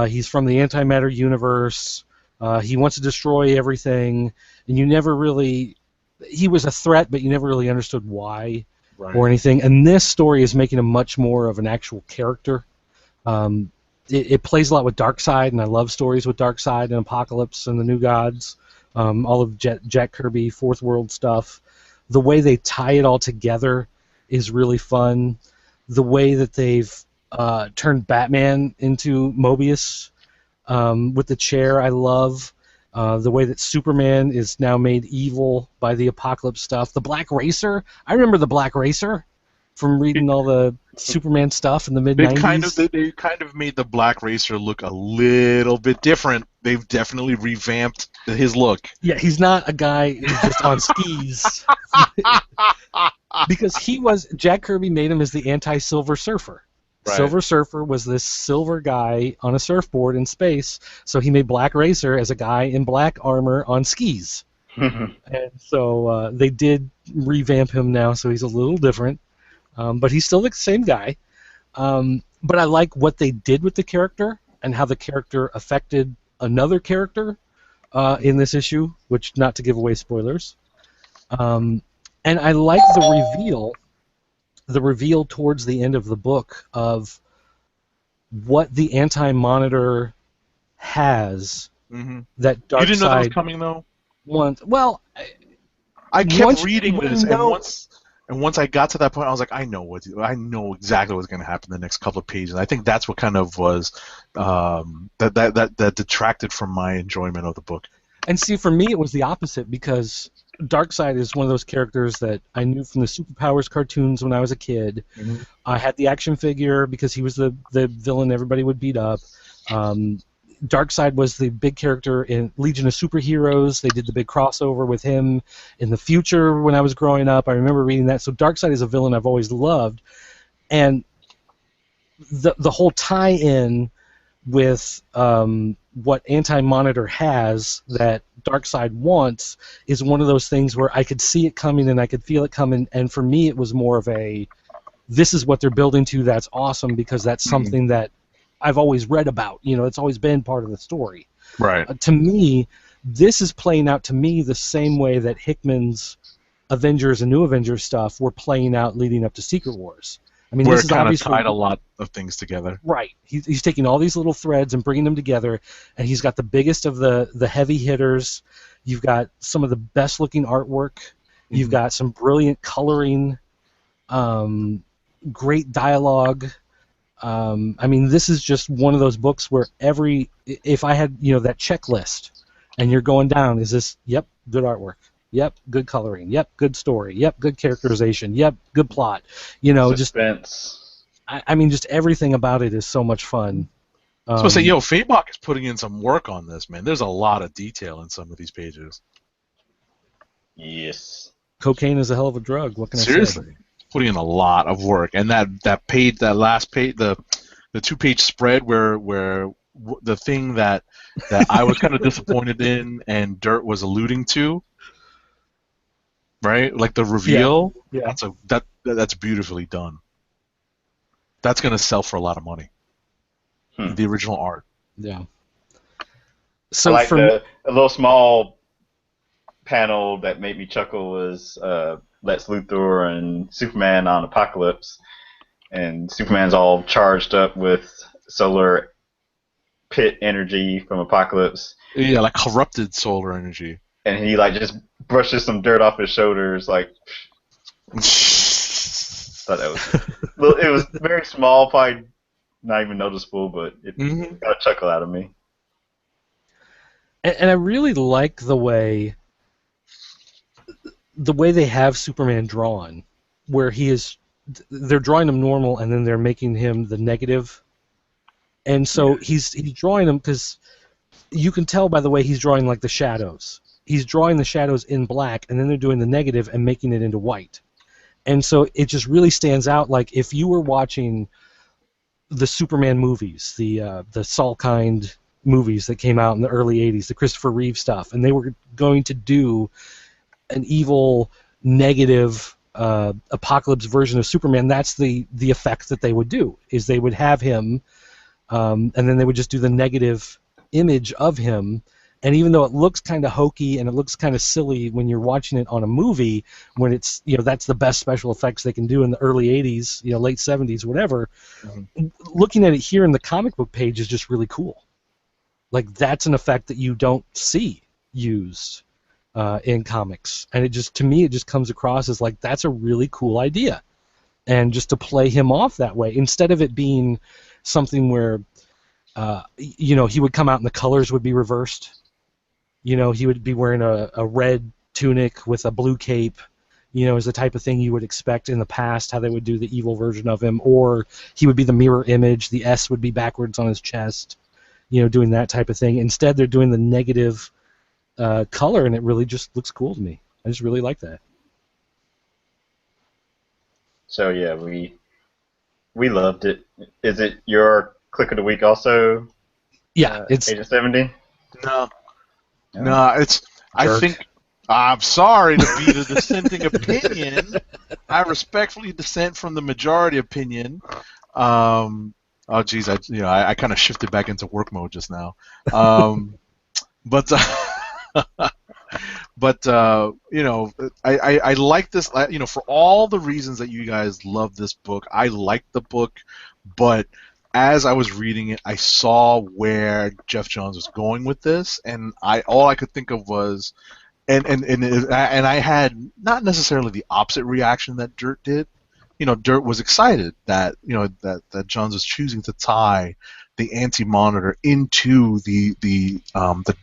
He's from the antimatter universe. He wants to destroy everything, and you never really. He was a threat, but you never really understood why or anything. And this story is making him much more of an actual character. It plays a lot with Darkseid, and I love stories with Darkseid and Apocalypse and the New Gods. All of Jack Kirby, Fourth World stuff. The way they tie it all together is really fun. The way that they've turned Batman into Mobius with the chair, I love. The way that Superman is now made evil by the Apocalypse stuff. The Black Racer, I remember the Black Racer. from reading all the Superman stuff in the mid '90s. They kind of made the Black Racer look a little bit different. They've definitely revamped his look. Yeah, he's not a guy who's just on skis. Because Jack Kirby made him as the anti-Silver Surfer. Right. Silver Surfer was this silver guy on a surfboard in space, so he made Black Racer as a guy in black armor on skis. And so they did revamp him now, so he's a little different. But he's still the same guy. But I like what they did with the character and how the character affected another character in this issue, which, not to give away spoilers. And I like the reveal towards the end of the book of what the Anti-Monitor has that Darkseid... You didn't know that was coming, though? Well, I kept reading this, and once I got to that point, I was like, I know exactly what's going to happen in the next couple of pages. I think that's what kind of was that detracted from my enjoyment of the book. And see, for me, it was the opposite, because Darkseid is one of those characters that I knew from the Superpowers cartoons when I was a kid. I had the action figure because he was the villain everybody would beat up. Darkseid was the big character in Legion of Superheroes. They did the big crossover with him in the future when I was growing up. I remember reading that. So Darkseid is a villain I've always loved. And the whole tie-in with what Anti-Monitor has that Darkseid wants is one of those things where I could see it coming and I could feel it coming, and for me it was more of a, this is what they're building to, that's awesome, because that's something that I've always read about. It's always been part of the story. Right. To me, this is playing out to me the same way that Hickman's Avengers and New Avengers stuff were playing out leading up to Secret Wars. I mean, where this it is kind of obviously tied a lot of things together. Right. He's taking all these little threads and bringing them together, and he's got the biggest of the heavy hitters. You've got some of the best-looking artwork. You've got some brilliant coloring, great dialogue. I mean, this is just one of those books where if I had, that checklist, and you're going down, is this, yep, good artwork. Yep, good coloring. Yep, good story. Yep, good characterization. Yep, good plot. Suspense. I mean, just everything about it is so much fun. I was going to say, Fabok is putting in some work on this, man. There's a lot of detail in some of these pages. Yes. Cocaine is a hell of a drug. What can I say? Seriously, putting in a lot of work, and that last page, the 2-page spread where the thing that I was kind of disappointed in, and Dirt was alluding to. Right, like the reveal. Yeah. That's beautifully done. That's gonna sell for a lot of money. The original art. Yeah. So I like a little small panel that made me chuckle was Lex Luthor and Superman on Apocalypse, and Superman's all charged up with solar pit energy from Apocalypse. Yeah, like corrupted solar energy. And he just brushes some dirt off his shoulders, thought it was very small, probably not even noticeable, but it got a chuckle out of me. And I really like the way they have Superman drawn, where they're drawing him normal and then they're making him the negative, and so he's drawing him because you can tell by the way he's drawing the shadows. He's drawing the shadows in black, and then they're doing the negative and making it into white. And so it just really stands out. Like if you were watching the Superman movies, the Saul Kind movies that came out in the early 80s, the Christopher Reeve stuff, and they were going to do an evil, negative Apocalypse version of Superman, that's the effect that they would do, is they would have him, and then they would just do the negative image of him. And even though it looks kind of hokey and it looks kind of silly when you're watching it on a movie, when it's that's the best special effects they can do in the early 80s, late 70s, whatever. Looking at it here in the comic book page is just really cool. Like that's an effect that you don't see used in comics, and to me it just comes across as like that's a really cool idea, and just to play him off that way instead of it being something where he would come out and the colors would be reversed. He would be wearing a red tunic with a blue cape, is the type of thing you would expect in the past, how they would do the evil version of him, or he would be the mirror image, the S would be backwards on his chest, doing that type of thing. Instead, they're doing the negative color, and it really just looks cool to me. I just really like that. So yeah, we loved it. Is it your click of the week also? Yeah, it's Agent 70. No, No. no, it's. I Jerk. think. I'm sorry to be the dissenting opinion. I respectfully dissent from the majority opinion. Oh, geez, I kind of shifted back into work mode just now. But I like this. For all the reasons that you guys love this book, I like the book, but as I was reading it, I saw where Jeff Johns was going with this, and all I could think of was, and I had not necessarily the opposite reaction that Dirt did. Dirt was excited that that Johns was choosing to tie the Anti-Monitor into the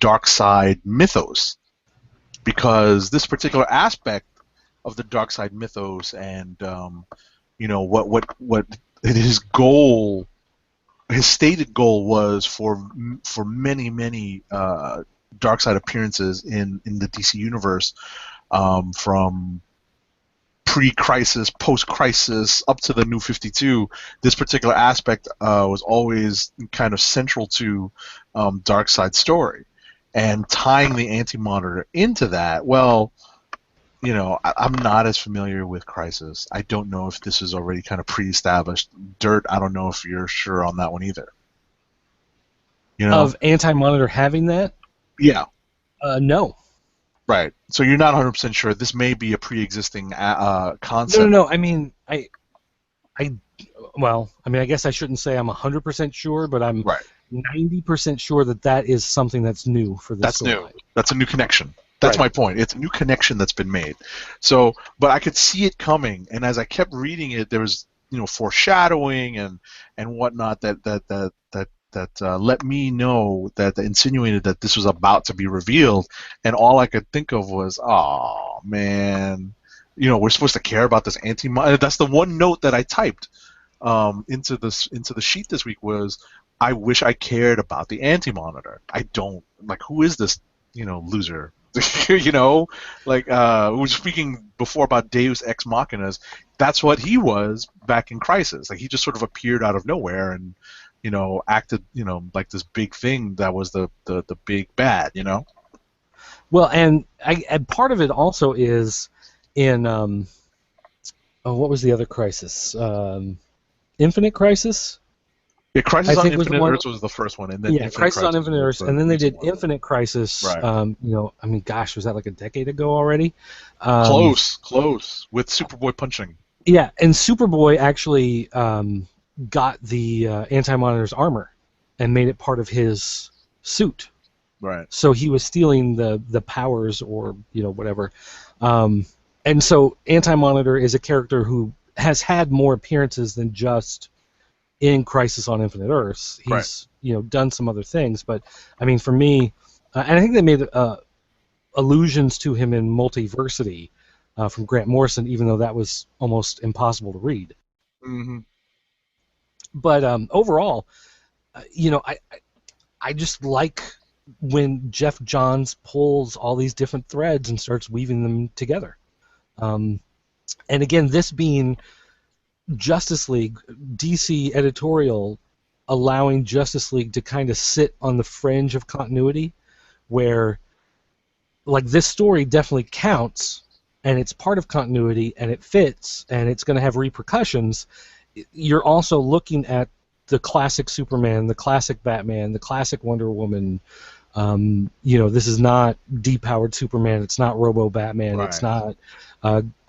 dark side mythos, because this particular aspect of the dark side mythos and what his goal, his stated goal was for many dark side appearances in the DC universe, from pre-crisis, post-crisis, up to the New 52. This particular aspect was always kind of central to Darkseid's story, and tying the Anti-Monitor into that. Well, I'm not as familiar with Crisis. I don't know if this is already kind of pre-established. Dirt, I don't know if you're sure on that one either. Of Anti-Monitor having that? Yeah. No. Right. So you're not 100% sure. This may be a pre-existing concept. No. I mean, I guess I shouldn't say I'm 100% sure, but I'm 90% sure that is something that's new for this. That's story. new. That's a new connection. That's my point. It's a new connection that's been made. So, but I could see it coming, and as I kept reading it, there was foreshadowing and whatnot that let me know that insinuated that this was about to be revealed, and all I could think of was, oh man, we're supposed to care about this Anti-Monitor. That's the one note that I typed into the sheet this week was, I wish I cared about the Anti-Monitor. I don't. Like, who is this loser? We were speaking before about Deus Ex Machinas. That's what he was back in Crisis. Like, he just sort of appeared out of nowhere and acted like this big thing that was the big bad. Well, and part of it also is in what was the other Crisis? Infinite Crisis. Yeah, Crisis on Infinite Earths was the first one, and then Crisis on Infinite Earths, and then they did Infinite Crisis. Right. Gosh, was that like a decade ago already? Close with Superboy punching. Yeah, and Superboy actually got the Anti-Monitor's armor and made it part of his suit. Right. So he was stealing the powers or whatever. And so Anti-Monitor is a character who has had more appearances than just in Crisis on Infinite Earths. He's done some other things, but I mean, for me, and I think they made allusions to him in Multiversity from Grant Morrison, even though that was almost impossible to read. Mm-hmm. But overall, I just like when Jeff Johns pulls all these different threads and starts weaving them together. And again, this being Justice League, DC editorial allowing Justice League to kind of sit on the fringe of continuity, where like this story definitely counts and it's part of continuity and it fits and it's going to have repercussions. You're also looking at the classic Superman, the classic Batman, the classic Wonder Woman. This is not depowered Superman. It's not Robo Batman. Right. It's not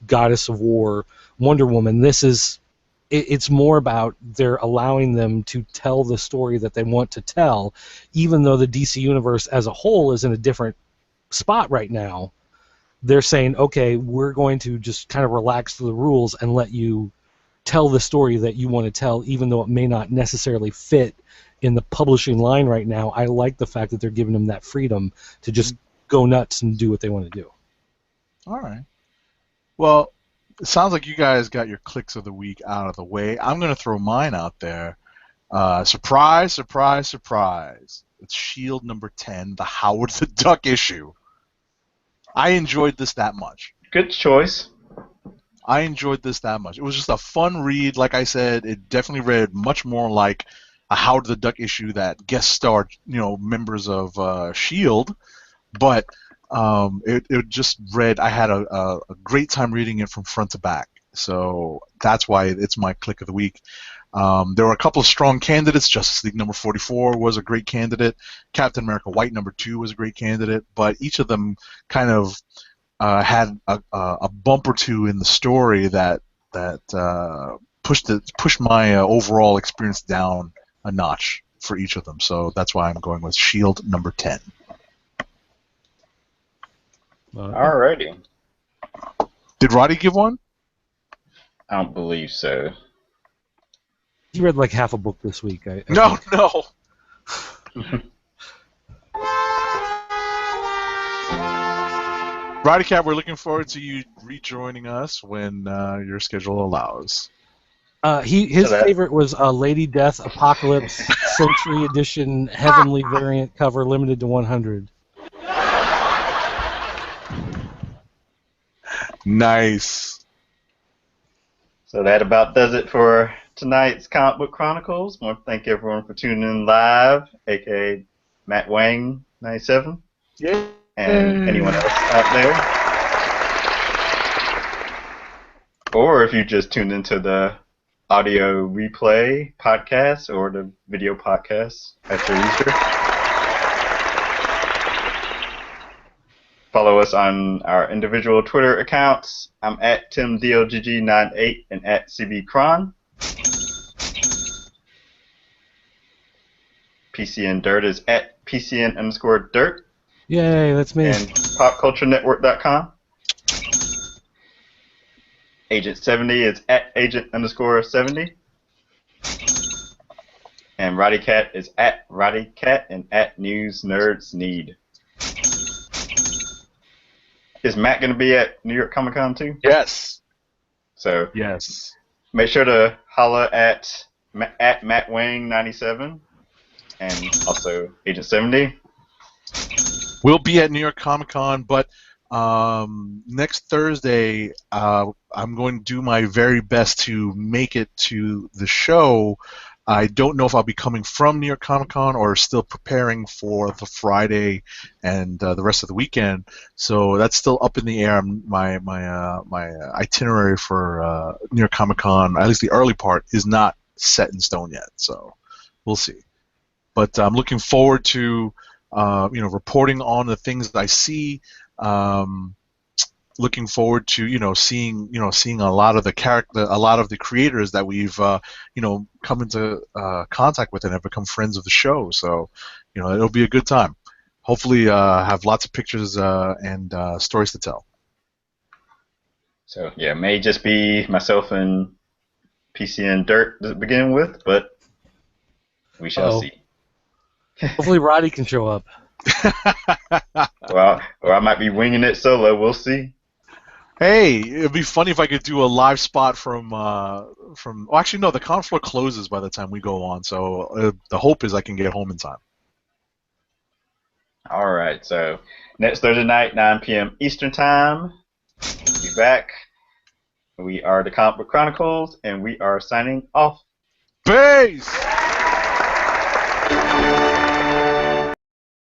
Goddess of War, Wonder Woman. It's more about they're allowing them to tell the story that they want to tell, even though the DC universe as a whole is in a different spot right now. They're saying, okay, we're going to just kind of relax the rules and let you tell the story that you want to tell, even though it may not necessarily fit in the publishing line right now. I like the fact that they're giving them that freedom to just go nuts and do what they want to do. All right. Well, it sounds like you guys got your clicks of the week out of the way. I'm going to throw mine out there. Surprise, surprise, surprise. It's Shield number 10, the Howard the Duck issue. I enjoyed this that much. Good choice. I enjoyed this that much. It was just a fun read. Like I said, it definitely read much more like a Howard the Duck issue that guest starred, members of Shield. But it just read. I had a great time reading it from front to back. So that's why it's my click of the week. There were a couple of strong candidates. Justice League number 44 was a great candidate. Captain America White number 2 was a great candidate. But each of them kind of had a bump or two in the story that pushed my overall experience down a notch for each of them. So that's why I'm going with Shield number 10. Alrighty. Did Roddy give one? I don't believe so. He read like half a book this week. No. Roddy Cat, we're looking forward to you rejoining us when your schedule allows. His favorite was Lady Death Apocalypse Century Edition Heavenly Variant cover, limited to 100. Nice. So that about does it for tonight's Comic Book Chronicles. I want to thank everyone for tuning in live, aka Matt Wang 97. Yeah. And anyone else out there. Or if you just tuned into the audio replay podcast or the video podcast at your leisure. Follow us on our individual Twitter accounts. I'm at TimDLGG98 and at CBCron. PCN Dirt is at PCN_Dirt. Yay, that's me. And PopCultureNetwork.com. Agent 70 is at Agent_70. And Roddy Cat is at Roddy Cat and at News Nerds Need. Is Matt going to be at New York Comic Con too? Yes. So yes. Make sure to holla at Matt Wang 97 and also Agent 70. We'll be at New York Comic Con, but next Thursday I'm going to do my very best to make it to the show. I don't know if I'll be coming from New York Comic Con or still preparing for the Friday and the rest of the weekend. So that's still up in the air. My itinerary for New York Comic Con, at least the early part, is not set in stone yet. So we'll see. But I'm looking forward to reporting on the things that I see. Looking forward to seeing a lot of the creators that we've come into contact with and have become friends of the show. So it'll be a good time. Hopefully have lots of pictures and stories to tell. So yeah, it may just be myself and PCN Dirt to begin with, but we shall see. Hopefully Roddy can show up. Well, or I might be winging it solo. We'll see. Hey, it'd be funny if I could do a live spot from. Well, actually, no. The con floor closes by the time we go on, so the hope is I can get home in time. All right. So next Thursday night, 9 p.m. Eastern Time. We'll be back. We are the Comic Book Chronicles, and we are signing off. Peace.